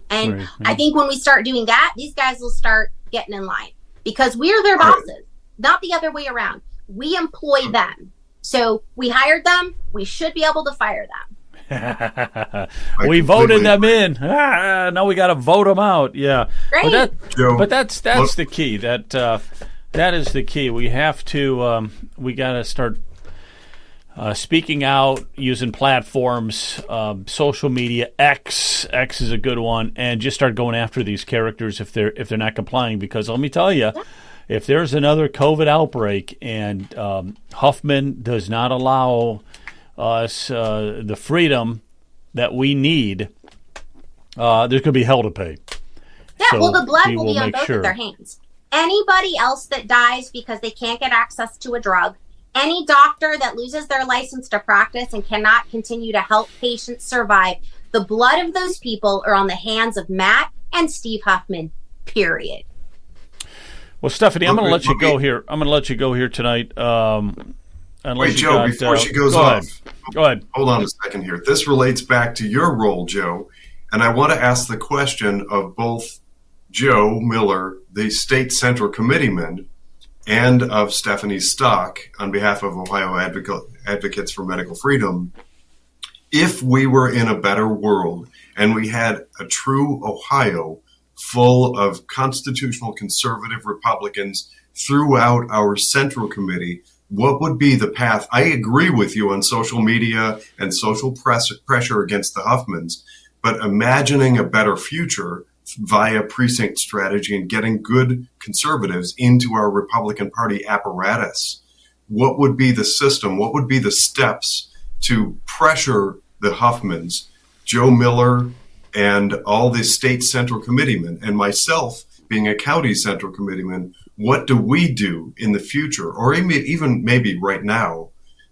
S14: And right. I think when we start doing that, these guys will start getting in line, because we're their bosses, not the other way around. We employ them. So we hired them. We should be able to fire them.
S2: We voted them in. Now we got to vote them out. Yeah.
S14: Great.
S2: But that's the key. That is the key. We have to. We got to start speaking out, using platforms, social media. X is a good one, and just start going after these characters if they're not complying. Because let me tell you. Yeah. If there's another COVID outbreak and Huffman does not allow us the freedom that we need, there's going to be hell to pay.
S14: Yeah, so well, the blood will be on both of their hands. Anybody else that dies because they can't get access to a drug, any doctor that loses their license to practice and cannot continue to help patients survive, the blood of those people are on the hands of Matt and Steve Huffman, period.
S2: Well, Stephanie, I'm going to let you go here. I'm going to let you go here tonight.
S12: Wait, Joe, before she goes off.
S2: Go ahead.
S12: Hold on a second here. This relates back to your role, Joe. And I want to ask the question of both Joe Miller, the state central committeeman, and of Stephanie Stock on behalf of Ohio Advocates for Medical Freedom. If we were in a better world and we had a true Ohio full of constitutional conservative Republicans throughout our central committee, what would be the path? I agree with you on social media and social pressure against the Huffmans, but imagining a better future via precinct strategy and getting good conservatives into our Republican Party apparatus, what would be the system? What would be the steps to pressure the Huffmans, Joe Miller, and all the state central committeemen, and myself being a county central committeeman? What do we do in the future, or even maybe right now,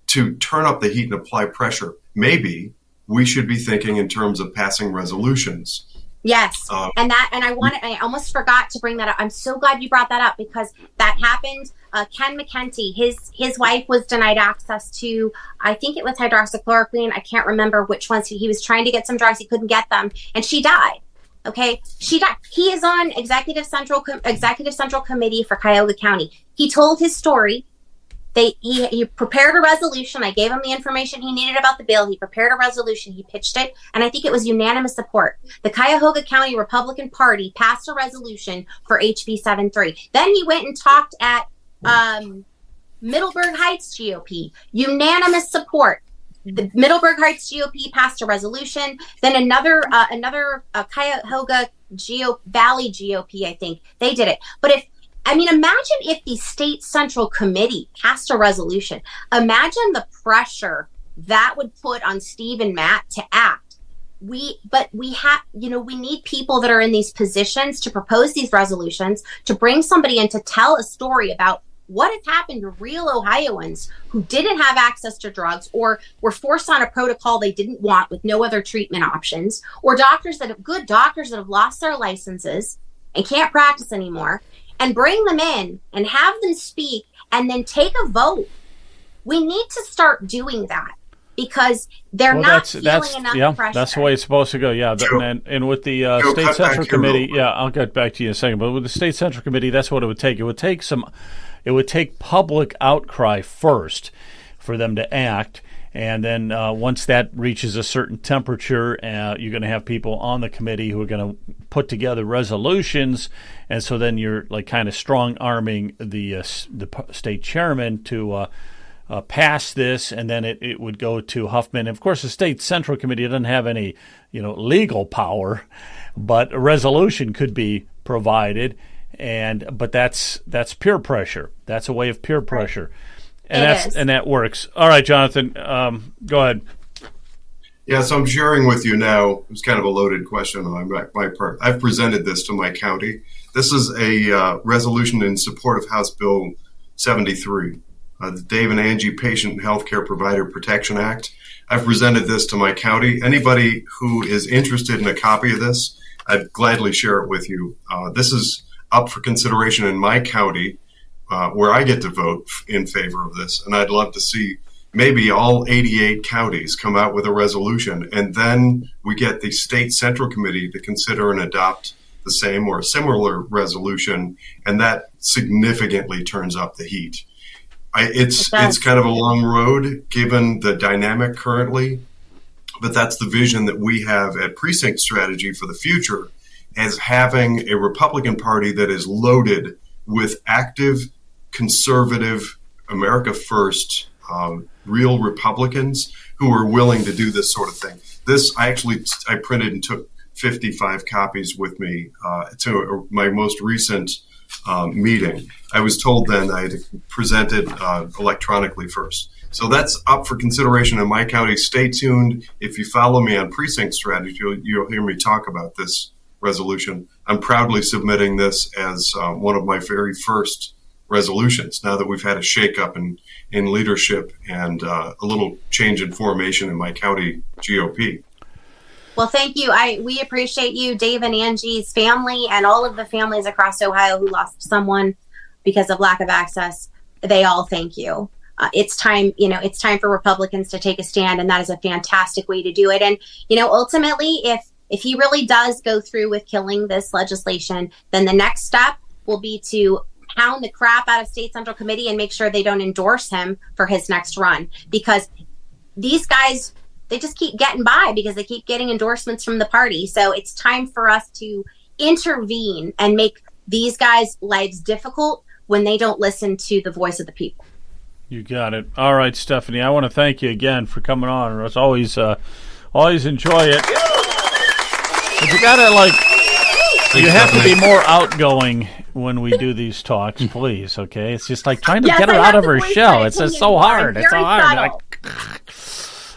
S12: to turn up the heat and apply pressure? Maybe we should be thinking in terms of passing resolutions.
S14: Yes, and I almost forgot to bring that up. I'm so glad you brought that up, because that happened. Ken McKenty, his wife was denied access to, I think it was hydroxychloroquine. I can't remember which ones. He was trying to get some drugs, he couldn't get them, and she died. Okay, she died. He is on Executive Central Committee for Cuyahoga County. He told his story. He prepared a resolution. I gave him the information he needed about the bill. He prepared a resolution. He pitched it, and I think it was unanimous support. The Cuyahoga County Republican Party passed a resolution for HB 73. Then he went and talked at Middleburg Heights GOP. Unanimous support. The Middleburg Heights GOP passed a resolution. Then another Cuyahoga Valley GOP, I think, they did it. But imagine if the state central committee passed a resolution. Imagine the pressure that would put on Steve and Matt to act. We need people that are in these positions to propose these resolutions, to bring somebody in to tell a story about what has happened to real Ohioans who didn't have access to drugs or were forced on a protocol they didn't want with no other treatment options, or good doctors that have lost their licenses and can't practice anymore, and bring them in and have them speak and then take a vote. We need to start doing that because they're not feeling enough pressure.
S2: That's the way it's supposed to go. Yeah, and with the State Central Committee, I'll get back to you in a second. But with the State Central Committee, that's what it would take. It would take public outcry first for them to act, and then once that reaches a certain temperature, you're going to have people on the committee who are going to put together resolutions, and so then you're like kind of strong arming the state chairman to pass this, and then it would go to Huffman. Of course, the State Central Committee doesn't have any legal power, but a resolution could be provided. But that's peer pressure. That's a way of peer pressure, and that works. All right, Jonathan, go ahead.
S12: Yeah, so I'm sharing with you now. It's kind of a loaded question on my part. I've presented this to my county. This is a resolution in support of House Bill 73, the Dave and Angie Patient and Healthcare Provider Protection Act. I've presented this to my county. Anybody who is interested in a copy of this, I'd gladly share it with you. This is up for consideration in my county, where I get to vote in favor of this. And I'd love to see maybe all 88 counties come out with a resolution. And then we get the State Central Committee to consider and adopt the same or a similar resolution. And that significantly turns up the heat. It's kind of a long road given the dynamic currently, but that's the vision that we have at Precinct Strategy for the future, as having a Republican Party that is loaded with active, conservative, America First, real Republicans who are willing to do this sort of thing. I printed and took 55 copies with me to my most recent meeting. I was told then I had presented electronically first. So that's up for consideration in my county. Stay tuned. If you follow me on Precinct Strategy, you'll hear me talk about this resolution. I'm proudly submitting this as one of my very first resolutions now that we've had a shakeup in leadership and a little change in formation in my county GOP.
S14: Well, thank you. We appreciate you, Dave and Angie's family, and all of the families across Ohio who lost someone because of lack of access. They all thank you. It's time, it's time for Republicans to take a stand, and that is a fantastic way to do it. And, ultimately, if he really does go through with killing this legislation, then the next step will be to pound the crap out of State Central Committee and make sure they don't endorse him for his next run, because these guys, they just keep getting by because they keep getting endorsements from the party. So it's time for us to intervene and make these guys' lives difficult when they don't listen to the voice of the people.
S2: You got it. All right, Stephanie, I want to thank you again for coming on. As always, enjoy it. But you gotta you have to be more outgoing when we do these talks, please. Okay, it's just like trying to get her out of her shell. It's just so hard. It's so hard.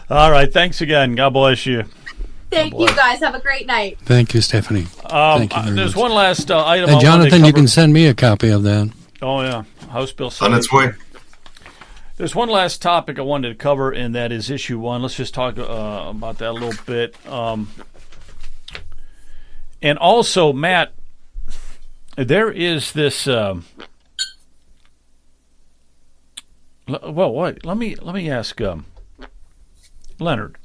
S2: All right, thanks again. God bless you.
S14: Thank you, guys. Have a great night.
S8: Thank you, Stephanie. Thank you very
S2: there's
S8: much.
S2: one last item.
S8: And Jonathan, you can send me a copy of that.
S2: Oh yeah, House Bill 7.
S12: On its way.
S2: There's one last topic I wanted to cover, and that is issue 1. Let's just talk about that a little bit. And also, Matt, there is this. Well, what? Let me ask Leonard.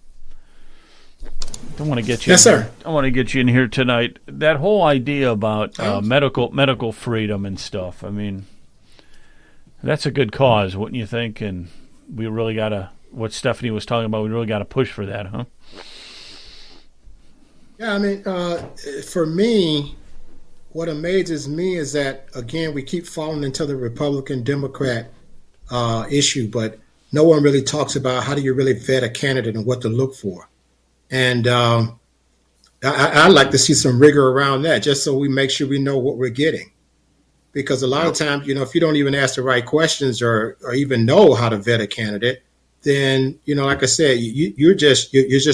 S2: I want to get you.
S3: Yes, sir.
S2: I want to get you in here tonight. That whole idea about medical freedom and stuff. I mean, that's a good cause, wouldn't you think? And we really got to. What Stephanie was talking about, we really got to push for that, huh?
S16: Yeah, I mean, for me, what amazes me is that, again, we keep falling into the Republican-Democrat issue, but no one really talks about how do you really vet a candidate and what to look for. And I'd like to see some rigor around that, just so we make sure we know what we're getting. Because a lot of times, if you don't even ask the right questions or even know how to vet a candidate, then, like I said, you're just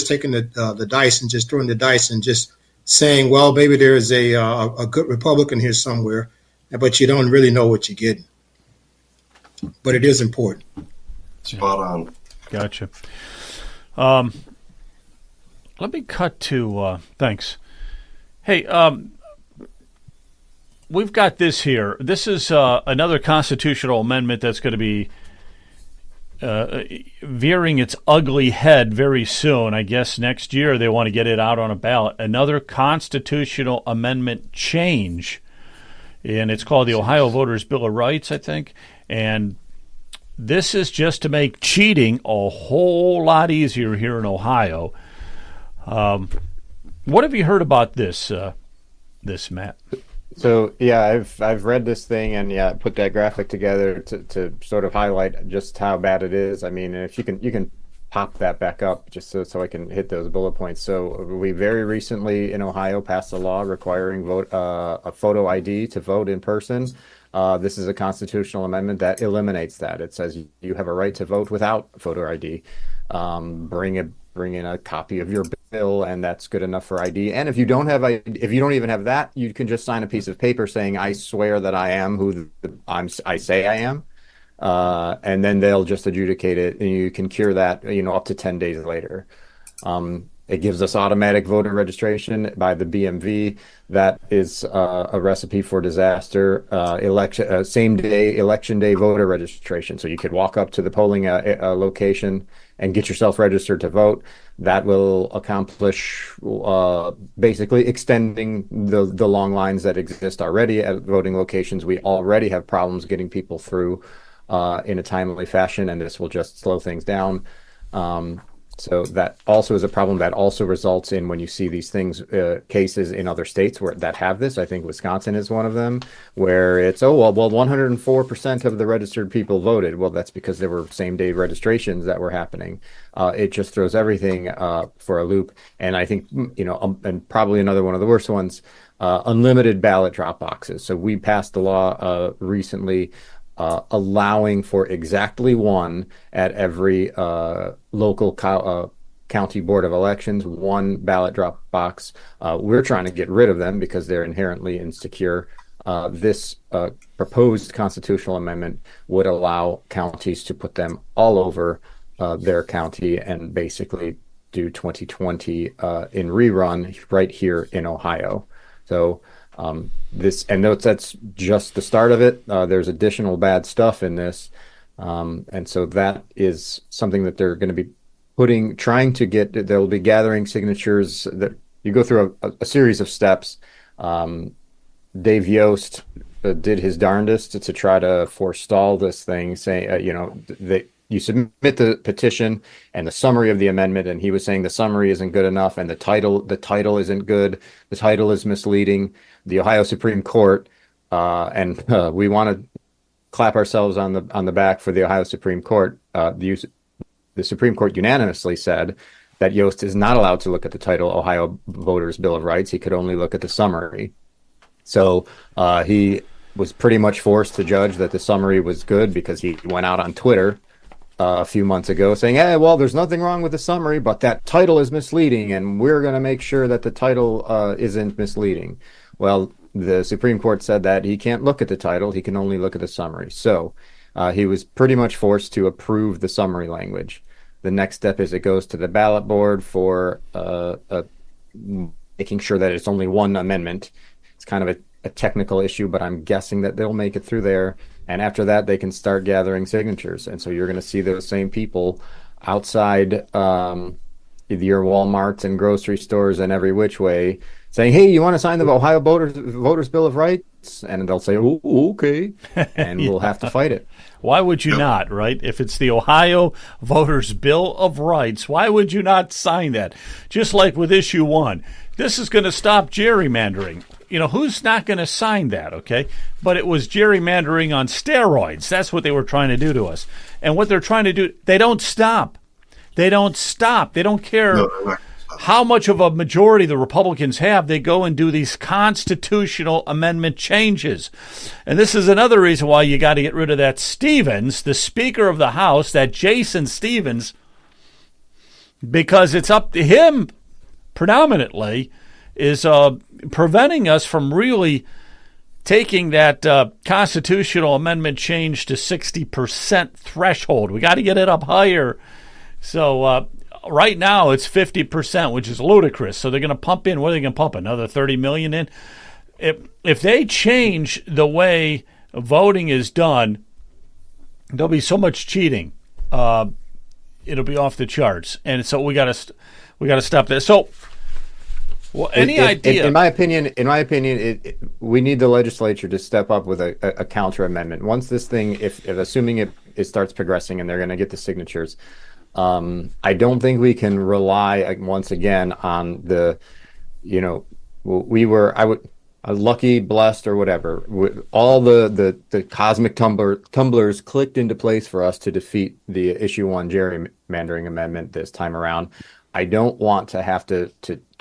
S16: taking the dice and just throwing the dice and just saying, well, maybe there's a good Republican here somewhere, but you don't really know what you're getting. but it is important.
S12: Spot on.
S2: Gotcha. Let me cut to thanks. Hey, we've got this here. This is another constitutional amendment that's going to be veering its ugly head very soon. I guess next year they want to get it out on a ballot. Another constitutional amendment change, and it's called the Ohio Voters' Bill of Rights, I think. And this is just to make cheating a whole lot easier here in Ohio. What have you heard about this, Matt?
S10: So yeah, I've read this thing and put that graphic together to sort of highlight just how bad it is. I mean, if you can pop that back up just so I can hit those bullet points. So we very recently in Ohio passed a law requiring a photo ID to vote in person. This is a constitutional amendment that eliminates that. It says you have a right to vote without photo ID. Bring in a copy of your bill, and that's good enough for ID. And if you don't even have that, you can just sign a piece of paper saying, "I swear that I am who I say I am," and then they'll just adjudicate it, and you can cure that, up to 10 days later. It gives us automatic voter registration by the BMV. That is a recipe for disaster. Same day, election day voter registration. So you could walk up to the polling location and get yourself registered to vote. That will accomplish basically extending the long lines that exist already at voting locations. We already have problems getting people through in a timely fashion, and this will just slow things down. So that also is a problem that also results in when you see these cases in other states that have this. I think Wisconsin is one of them, where it's, 104% of the registered people voted. Well, that's because there were same day registrations that were happening. It just throws everything for a loop. And I think, and probably another one of the worst ones, unlimited ballot drop boxes. So we passed a law recently allowing for exactly one at every local county board of elections, one ballot drop box. We're trying to get rid of them because they're inherently insecure. This proposed constitutional amendment would allow counties to put them all over their county and basically do 2020 in rerun right here in Ohio. So that's just the start of it. There's additional bad stuff in this. And so that is something that they're going to be they'll be gathering signatures that you go through a series of steps. Dave Yost did his darndest to try to forestall this thing, saying, you submit the petition and the summary of the amendment, and he was saying the summary isn't good enough, and the title isn't good. The title is misleading. The Ohio Supreme Court, and we want to clap ourselves on the back for the Ohio Supreme Court. The Supreme Court unanimously said that Yost is not allowed to look at the title Ohio Voters' Bill of Rights. He could only look at the summary. So he was pretty much forced to judge that the summary was good because he went out on Twitter a few months ago saying, "Hey, well, there's nothing wrong with the summary, but that title is misleading, and we're going to make sure that the title isn't misleading." Well, the Supreme Court said that he can't look at the title; he can only look at the summary. So he was pretty much forced to approve the summary language. The next step is it goes to the ballot board for making sure that it's only one amendment. It's kind of a technical issue, but I'm guessing that they'll make it through there. And after that, they can start gathering signatures. And so you're going to see those same people outside your Walmarts and grocery stores and every which way saying, "Hey, you want to sign the Ohio Voters' Bill of Rights?" And they'll say, "Oh, okay." And we'll have to fight it.
S2: Why would you not, right? If it's the Ohio Voters' Bill of Rights, why would you not sign that? Just like with issue 1. This is going to stop gerrymandering. Who's not going to sign that, okay? But it was gerrymandering on steroids. That's what they were trying to do to us. And what they're trying to do, they don't stop. They don't stop. They don't care how much of a majority the Republicans have. They go and do these constitutional amendment changes. And this is another reason why you got to get rid of that Stevens, the Speaker of the House, that Jason Stevens, because it's up to him predominantly is preventing us from really taking that constitutional amendment change to 60% threshold. We got to get it up higher. So right now it's 50%, which is ludicrous. So they're going to pump in. What are they going to pump? Another $30 million in? If they change the way voting is done, there'll be so much cheating. It'll be off the charts, and so we got to stop that. So, well, idea?
S10: In my opinion, we need the legislature to step up with a counter amendment. Once this thing, if assuming it starts progressing and they're going to get the signatures, I don't think we can rely once again on the, lucky, blessed, or whatever. All the cosmic tumblers clicked into place for us to defeat the issue 1 gerrymandering amendment this time around. I don't want to have to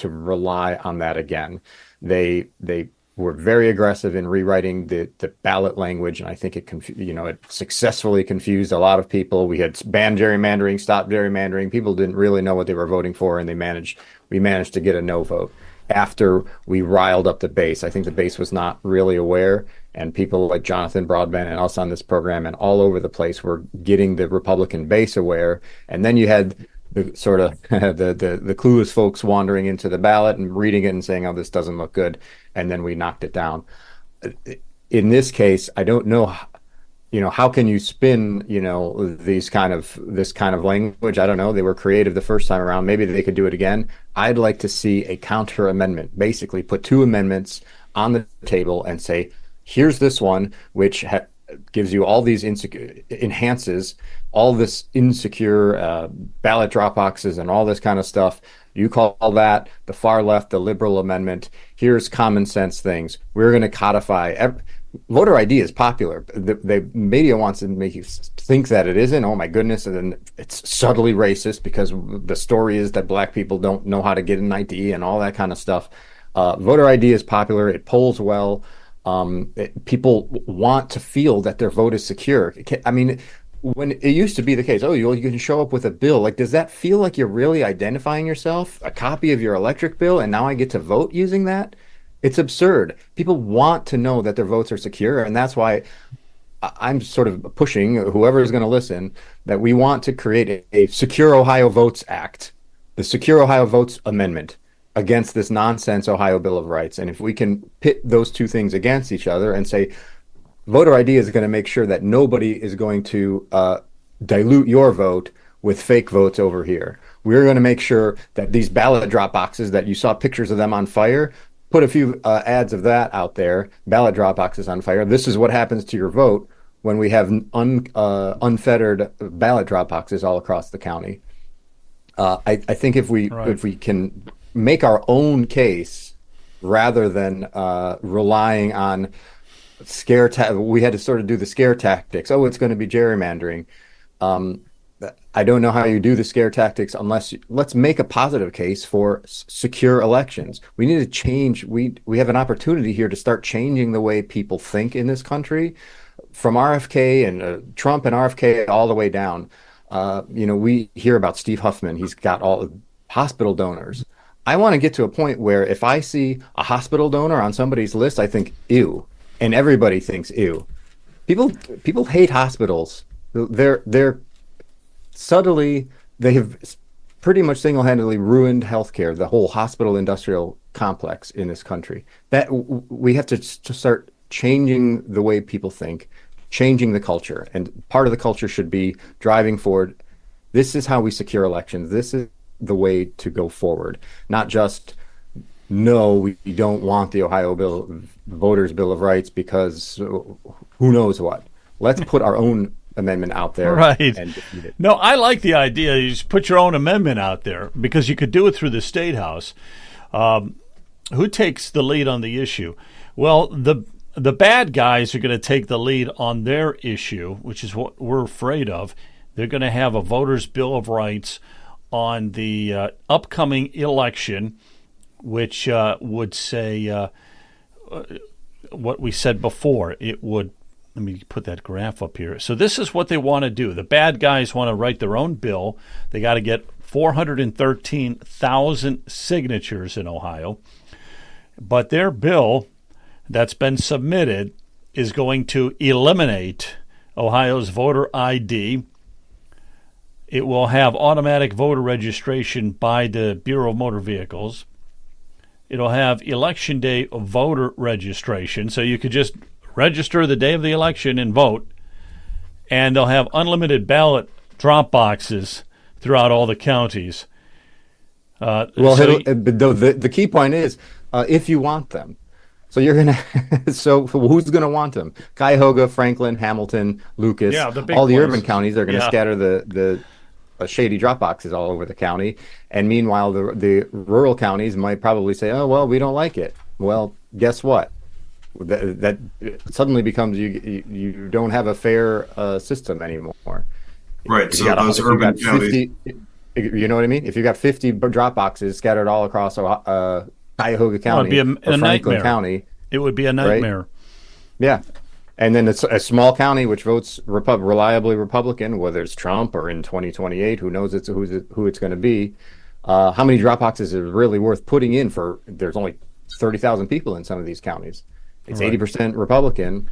S10: rely on that again. They were very aggressive in rewriting the ballot language, and I think it successfully confused a lot of people. We had banned gerrymandering, stopped gerrymandering. People didn't really know what they were voting for, and we managed to get a no vote after we riled up the base. I think the base was not really aware, and people like Jonathan Broadbent and us on this program and all over the place were getting the Republican base aware. And then you had the sort of the clueless folks wandering into the ballot and reading it and saying, "Oh, this doesn't look good," and then we knocked it down. In this case, I don't know. How can you spin, this kind of language? I don't know. They were creative the first time around. Maybe they could do it again. I'd like to see a counter amendment. Basically, put 2 amendments on the table and say, here's this one, which gives you all these enhances all this insecure ballot drop boxes and all this kind of stuff. You call that the far left, the liberal amendment. Here's common sense things. We're going to codify. Voter ID is popular. The media wants to make you think that it isn't. Oh my goodness. And then it's subtly racist because the story is that black people don't know how to get an ID and all that kind of stuff. Voter ID is popular. It polls well. People want to feel that their vote is secure. I mean, when it used to be the case, you can show up with a bill. Like, does that feel like you're really identifying yourself? A copy of your electric bill, and now I get to vote using that? It's absurd. People want to know that their votes are secure, and that's why I'm sort of pushing whoever is going to listen that we want to create a Secure Ohio Votes Act, the Secure Ohio Votes Amendment against this nonsense Ohio Bill of Rights. And if we can pit those two things against each other and say, voter ID is going to make sure that nobody is going to dilute your vote with fake votes over here. We're going to make sure that these ballot drop boxes that you saw pictures of them on fire, put a few ads of that out there, ballot drop boxes on fire. This is what happens to your vote when we have unfettered ballot drop boxes all across the county. I think if we can make our own case rather than relying on we had to sort of do the scare tactics. Oh, it's going to be gerrymandering. I don't know how you do the scare tactics unless let's make a positive case for secure elections. We need to change. We have an opportunity here to start changing the way people think in this country, from RFK and Trump and RFK all the way down. We hear about Steve Huffman. He's got all hospital donors. I want to get to a point where if I see a hospital donor on somebody's list, I think, ew. And everybody thinks, ew. People hate hospitals. They're subtly, they have pretty much single-handedly ruined healthcare, the whole hospital industrial complex in this country. That we have to start changing the way people think, changing the culture. And part of the culture should be driving forward. This is how we secure elections. This is the way to go forward. Not just, no, we don't want the Ohio Voters Bill of Rights because who knows what. Let's put our own amendment out there.
S2: Right.
S10: And defeat it.
S2: No, I like the idea. You just put your own amendment out there because you could do it through the State House. Who takes the lead on the issue? Well, the bad guys are going to take the lead on their issue, which is what we're afraid of. They're going to have a Voters Bill of Rights on the upcoming election, which would say what we said before. It would, let me put that graph up here. So this is what they want to do. The bad guys want to write their own bill. They got to get 413,000 signatures in Ohio. But their bill that's been submitted is going to eliminate Ohio's voter ID. It will have automatic voter registration by the Bureau of Motor Vehicles. It'll have Election Day voter registration, so you could just register the day of the election and vote. And they'll have unlimited ballot drop boxes throughout all the counties.
S10: The key point is if you want them. So you're gonna. So who's gonna want them? Cuyahoga, Franklin, Hamilton, Lucas.
S2: Yeah,
S10: all the
S2: places.
S10: Urban counties are going to scatter the shady drop boxes all over the county, and meanwhile the rural counties might probably say, "Oh well, we don't like it." Well, guess what? That suddenly becomes you don't have a fair system anymore.
S12: Right. So those urban counties.
S10: You know what I mean? If you got 50 drop boxes scattered all across Cuyahoga County,
S2: it'd be a nightmare.
S10: County,
S2: it would be a nightmare.
S10: Right? Yeah. And then it's a small county which votes reliably Republican, whether it's Trump or in 2028, who knows who it's going to be. How many drop boxes is really worth putting in for? There's only 30,000 people in some of these counties. It's 80% Republican,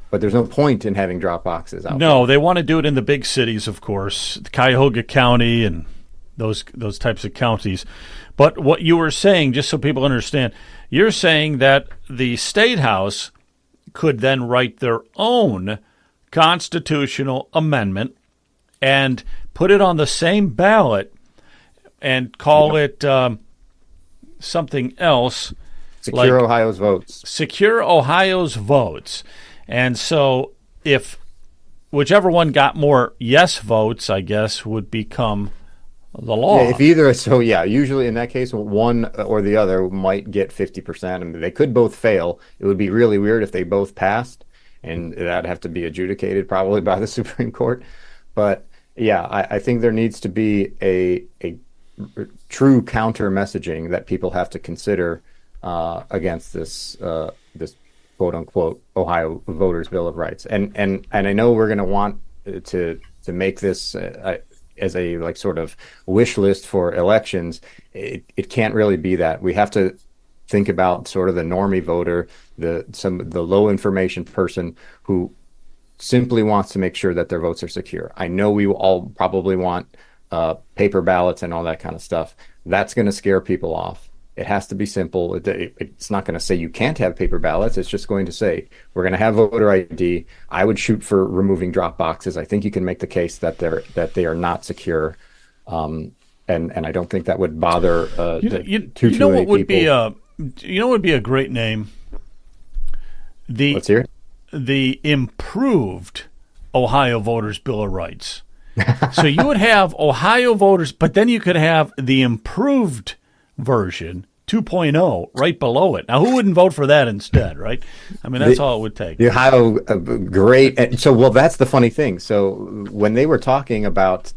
S10: but there's no point in having drop boxes out
S2: No,
S10: there.
S2: they want to do it in the big cities, of course, Cuyahoga County and those types of counties. But what you were saying, just so people understand, you're saying that the State House could then write their own constitutional amendment and put it on the same ballot and call it something else.
S10: Secure Ohio's votes.
S2: Secure Ohio's votes. And so if whichever one got more yes votes, I guess, would become the law.
S10: Yeah, usually in that case, one or the other might get 50%. I mean, they could both fail. It would be really weird if they both passed, and that'd have to be adjudicated probably by the Supreme Court. But yeah, I think there needs to be a true counter messaging that people have to consider against this quote unquote Ohio Voters Bill of Rights. And I know we're going to want to make this as a sort of wish list for elections. It can't really be that. We have to think about sort of the normie voter, the low information person who simply wants to make sure that their votes are secure. I know we all probably want paper ballots and all that kind of stuff. That's going to scare people off. It has to be simple. It's not going to say you can't have paper ballots. It's just going to say we're going to have voter ID. I would shoot for removing drop boxes. I think you can make the case that they are not secure, and I don't think that would bother too many people.
S2: What would be a great name?
S10: Let's hear it.
S2: The Improved Ohio Voters Bill of Rights. So you would have Ohio voters, but then you could have the improved version 2.0 right below it. Now, who wouldn't vote for that instead, right? I mean, that's all it would take.
S10: The Ohio, great. And so, well, that's the funny thing. So when they were talking about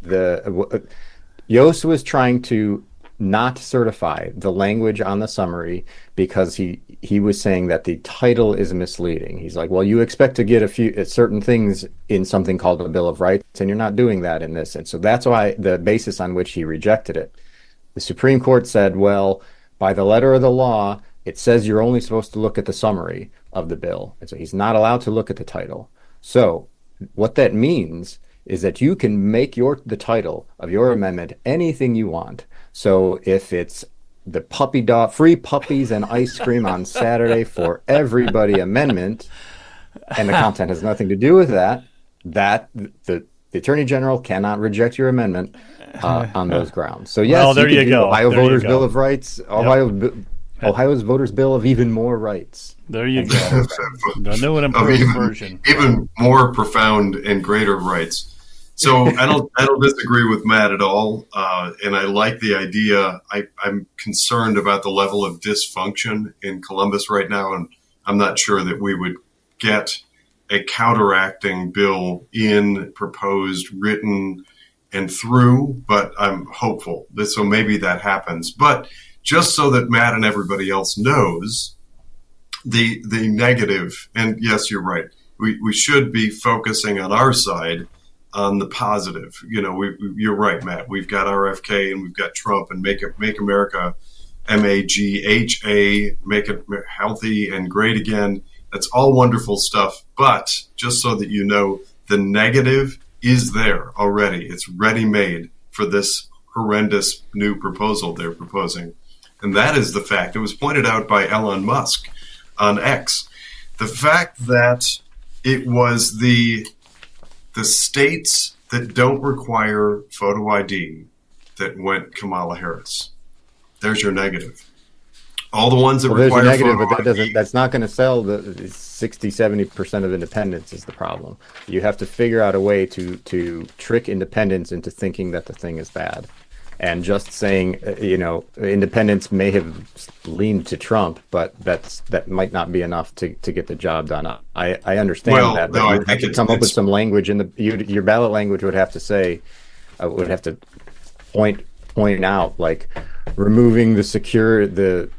S10: Yost was trying to not certify the language on the summary because he was saying that the title is misleading. He's like, well, you expect to get certain things in something called a Bill of Rights, and you're not doing that in this. And so that's why the basis on which he rejected it. The Supreme Court said, well, by the letter of the law, it says you're only supposed to look at the summary of the bill. And so he's not allowed to look at the title. So what that means is that you can make the title of your amendment anything you want. So if it's the free puppies and ice cream on Saturday for everybody amendment, and the content has nothing to do with that the Attorney General cannot reject your amendment on those grounds. So yes,
S2: well, there you go.
S10: Ohio Voters Bill of Rights, Ohio's Voters Bill of even more rights.
S2: There you go. The new and improved version.
S12: Even more profound and greater rights. So I don't disagree with Matt at all, and I like the idea. I'm concerned about the level of dysfunction in Columbus right now, and I'm not sure that we would get a counteracting bill proposed, written, and through, but I'm hopeful that so maybe that happens. But just so that Matt and everybody else knows the negative, and yes, you're right. We should be focusing on our side on the positive. You're right, Matt. We've got RFK and we've got Trump and make America MAGHA, make it healthy and great again. That's all wonderful stuff. But just so that you know, the negative is there already. It's ready-made for this horrendous new proposal they're proposing. And that is the fact. It was pointed out by Elon Musk on X. The fact that it was the states that don't require photo ID that went Kamala Harris. There's your negative. All the ones that require
S10: negative,
S12: photo
S10: but
S12: ID.
S10: that's not going to sell. The 60, 70% of independents is the problem. You have to figure out a way to trick independents into thinking that the thing is bad. And just saying, independents may have leaned to Trump, but that might not be enough to get the job done. I understand that, but you would have to come up with some language, and your ballot language would have to say, would have to point out, like removing the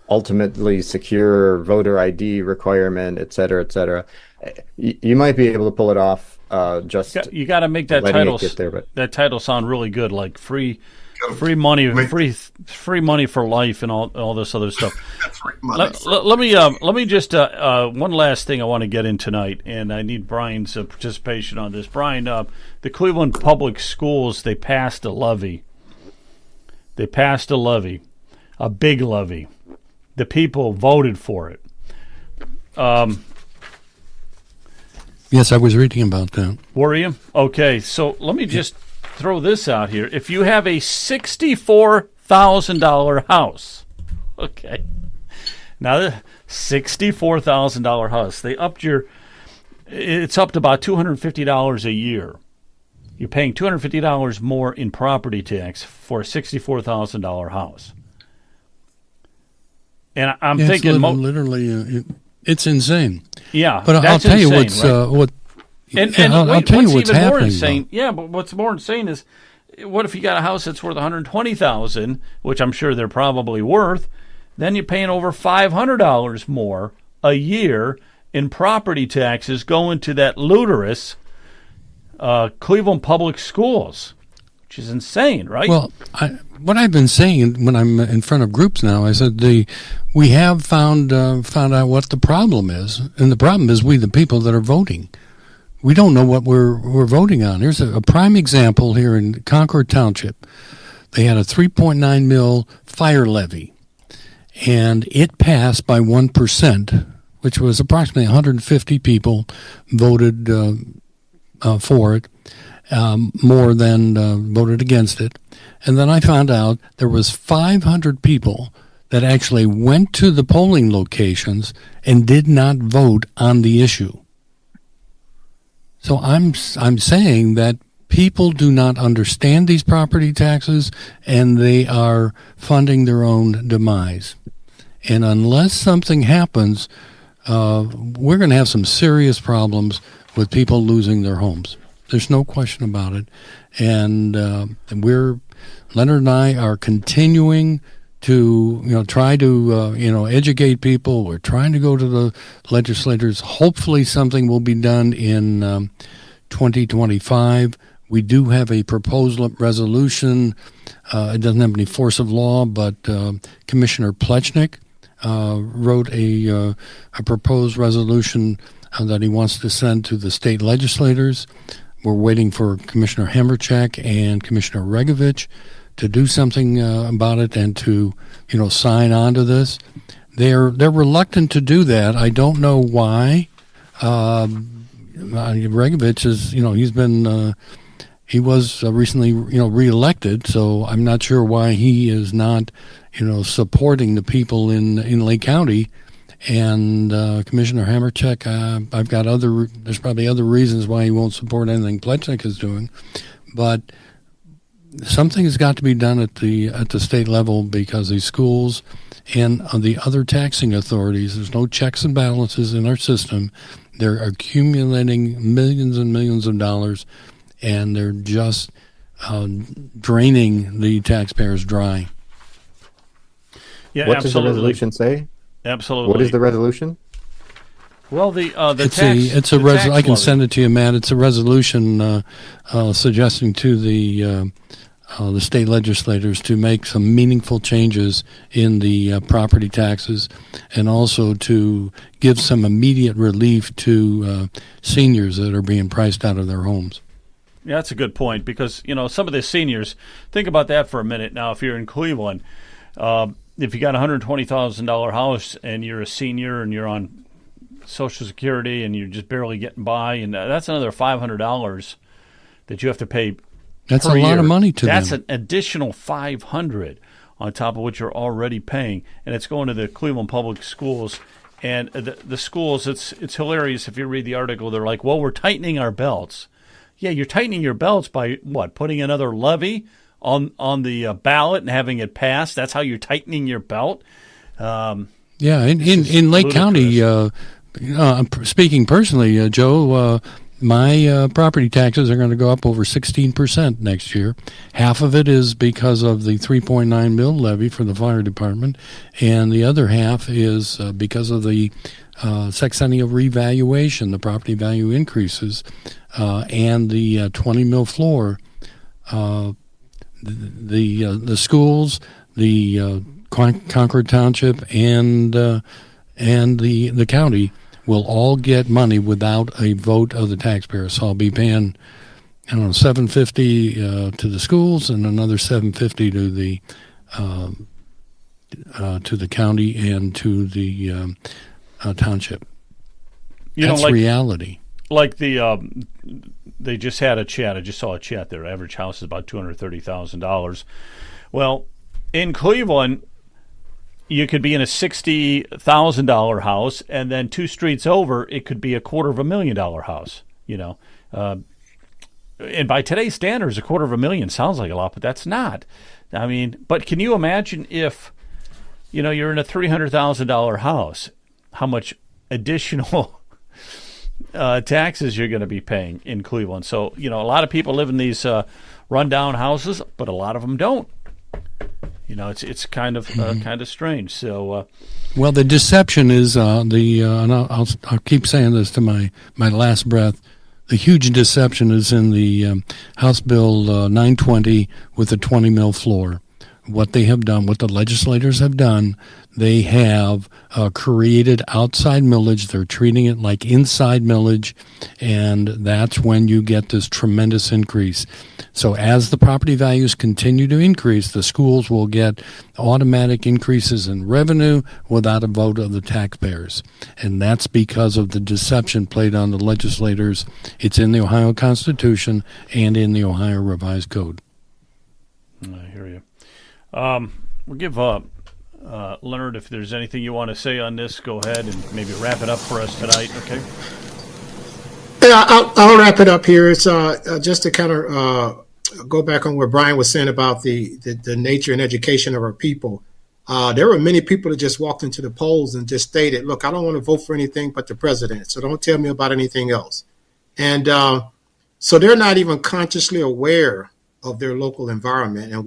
S10: ultimately secure voter ID requirement, et cetera, et cetera. You might be able to pull it off.
S2: You got to make that title sound really good, like free money, free money for life, and all this other stuff. Let me just one last thing I want to get in tonight, and I need Brian's participation on this. Brian, the Cleveland Public Schools, they passed a levy. A big levy. The people voted for it.
S8: Yes, I was reading about that.
S2: Were you? Okay, so let me just throw this out here. If you have a $64,000 house, okay, now the $64,000 house, it's up to about $250 a year. You're paying $250 more in property tax for a $64,000 house. And I'm thinking,
S8: literally, it's insane.
S2: Yeah,
S8: but I'll tell you what's
S2: I'll
S8: tell you what's happening.
S2: Insane, yeah, but what's more insane is, what if you got a house that's worth $120,000, which I'm sure they're probably worth? Then you're paying over $500 more a year in property taxes going to that ludicrous Cleveland Public Schools, which is insane, right?
S8: Well, what I've been saying when I'm in front of groups now, I said we have found out what the problem is, and the problem is we, the people that are voting. We don't know what we're voting on. Here's a prime example here in Concord Township. They had a 3.9 mil fire levy, and it passed by 1%, which was approximately 150 people voted for it. More than voted against it. And then I found out there was 500 people that actually went to the polling locations and did not vote on the issue. So I'm saying that people do not understand these property taxes, and they are funding their own demise. And unless something happens, we're going to have some serious problems with people losing their homes. There's no question about it. And Leonard and I are continuing to, try to, educate people. We're trying to go to the legislators. Hopefully something will be done in 2025. We do have a proposed resolution. It doesn't have any force of law, but Commissioner Plechnik wrote a proposed resolution that he wants to send to the state legislators. We're waiting for Commissioner Hamerchak and Commissioner Regovich to do something about it and to, sign on to this. They're reluctant to do that. I don't know why. Regovich is, he was recently, reelected, so I'm not sure why he is not, supporting the people in Lake County. And Commissioner Hamerchak, I've got there's probably other reasons why he won't support anything Plechnik is doing, but something has got to be done at the state level, because these schools and the other taxing authorities, there's no checks and balances in our system. They're accumulating millions and millions of dollars, and they're just draining the taxpayers dry.
S2: Yeah,
S10: what does the resolution say?
S2: Absolutely.
S10: What is the resolution?
S2: Well, I
S8: can send it to you, Matt. It's a resolution suggesting to the the state legislators to make some meaningful changes in the property taxes, and also to give some immediate relief to seniors that are being priced out of their homes.
S2: Yeah, that's a good point, because, some of the seniors, think about that for a minute. Now, if you're in Cleveland, if you got a $120,000 house and you're a senior and you're on Social Security and you're just barely getting by, and that's another $500 that you have to pay.
S8: That's a lot of money to them.
S2: That's an additional $500 on top of what you're already paying, and it's going to the Cleveland Public Schools. And the schools, it's hilarious. If you read the article, they're like, well, we're tightening our belts. Yeah, you're tightening your belts by what? Putting another levy on the ballot and having it passed? That's how you're tightening your belt?
S8: Yeah, in Lake County, I'm speaking personally, Joe, my property taxes are going to go up over 16% next year. Half of it is because of the 3.9 mil levy for the fire department, and the other half is because of the sexennial revaluation, the property value increases, and the 20 mil floor. The schools, the Concord Township, and the county will all get money without a vote of the taxpayers. So I'll be paying, $750 to the schools and another $750 to the county and to the township. That's reality.
S2: Like they just had a chat. I just saw a chat there. Average house is about $230,000. Well, in Cleveland, you could be in a $60,000 house, and then 2 streets over, it could be a $250,000 house. And by today's standards, $250,000 sounds like a lot, but that's not. I mean, but can you imagine if, you're in a $300,000 house, how much additional taxes you're going to be paying in Cleveland? So, a lot of people live in these rundown houses, but a lot of them don't. It's kind of strange. So,
S8: well, the deception is and I'll keep saying this to my last breath. The huge deception is in the House Bill 920 with the 20 mil floor. What they have done, what the legislators have done, they have created outside millage. They're treating it like inside millage, and that's when you get this tremendous increase. So as the property values continue to increase, the schools will get automatic increases in revenue without a vote of the taxpayers. And that's because of the deception played on the legislators. It's in the Ohio Constitution and in the Ohio Revised Code.
S2: I hear you. We'll give Leonard, if there's anything you want to say on this, go ahead and maybe wrap it up for us tonight, okay?
S16: Yeah, I'll wrap it up here. It's just to kind of go back on what Brian was saying about the nature and education of our people. There were many people that just walked into the polls and just stated, look, I don't want to vote for anything but the president, so don't tell me about anything else. And so they're not even consciously aware of their local environment and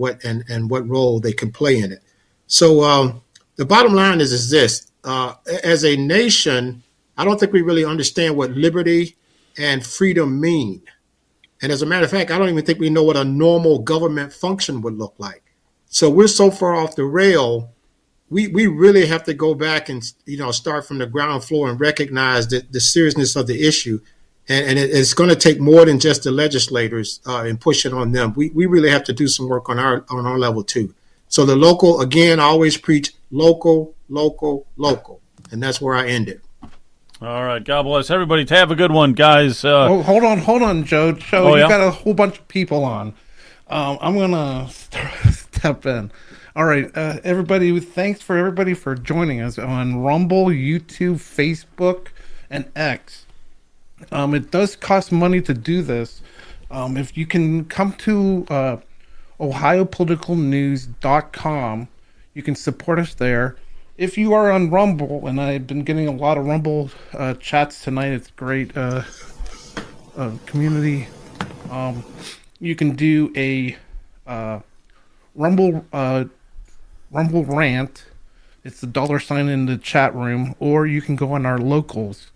S16: what role they can play in it. So the bottom line is this. As a nation, I don't think we really understand what liberty and freedom mean. And as a matter of fact, I don't even think we know what a normal government function would look like. So we're so far off the rail, we really have to go back and start from the ground floor and recognize the seriousness of the issue. And it's going to take more than just the legislators and push it on them. We really have to do some work on our level too. So the local, again, I always preach local, local, local, and that's where I end it.
S2: All right, God bless everybody. Have a good one, guys.
S17: Hold on, Joe. You got a whole bunch of people on. I'm gonna step in. All right, everybody. Thanks for everybody for joining us on Rumble, YouTube, Facebook, and X. It does cost money to do this. If you can come to ohiopoliticalnews.com, you can support us there. If you are on Rumble, and I've been getting a lot of Rumble chats tonight, it's great community. You can do a Rumble rant. It's the $sign in the chat room, or you can go on our locals.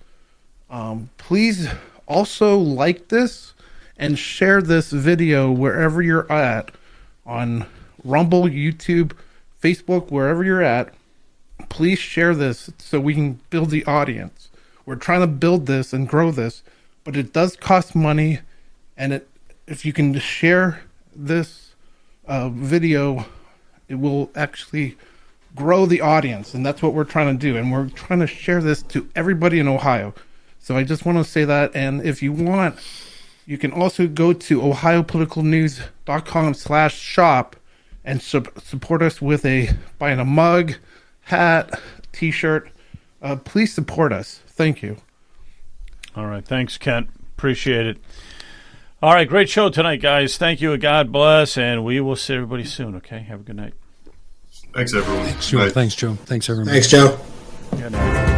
S17: Please also like this and share this video wherever you're at on Rumble, YouTube, Facebook, wherever you're at. Please share this so we can build the audience. We're trying to build this and grow this, but it does cost money. And if you can share this video, it will actually grow the audience. And that's what we're trying to do. And we're trying to share this to everybody in Ohio. So I just want to say that. And if you want, you can also go to ohiopoliticalnews.com/shop and support us with buying a mug, hat, t-shirt. Please support us. Thank you.
S2: All right. Thanks, Kent. Appreciate it. All right. Great show tonight, guys. Thank you. God bless. And we will see everybody soon. Okay. Have a good night.
S12: Thanks, everyone.
S8: Thanks, Joe. Thanks, Joe. Thanks, everyone.
S16: Thanks, Joe.
S2: Good night.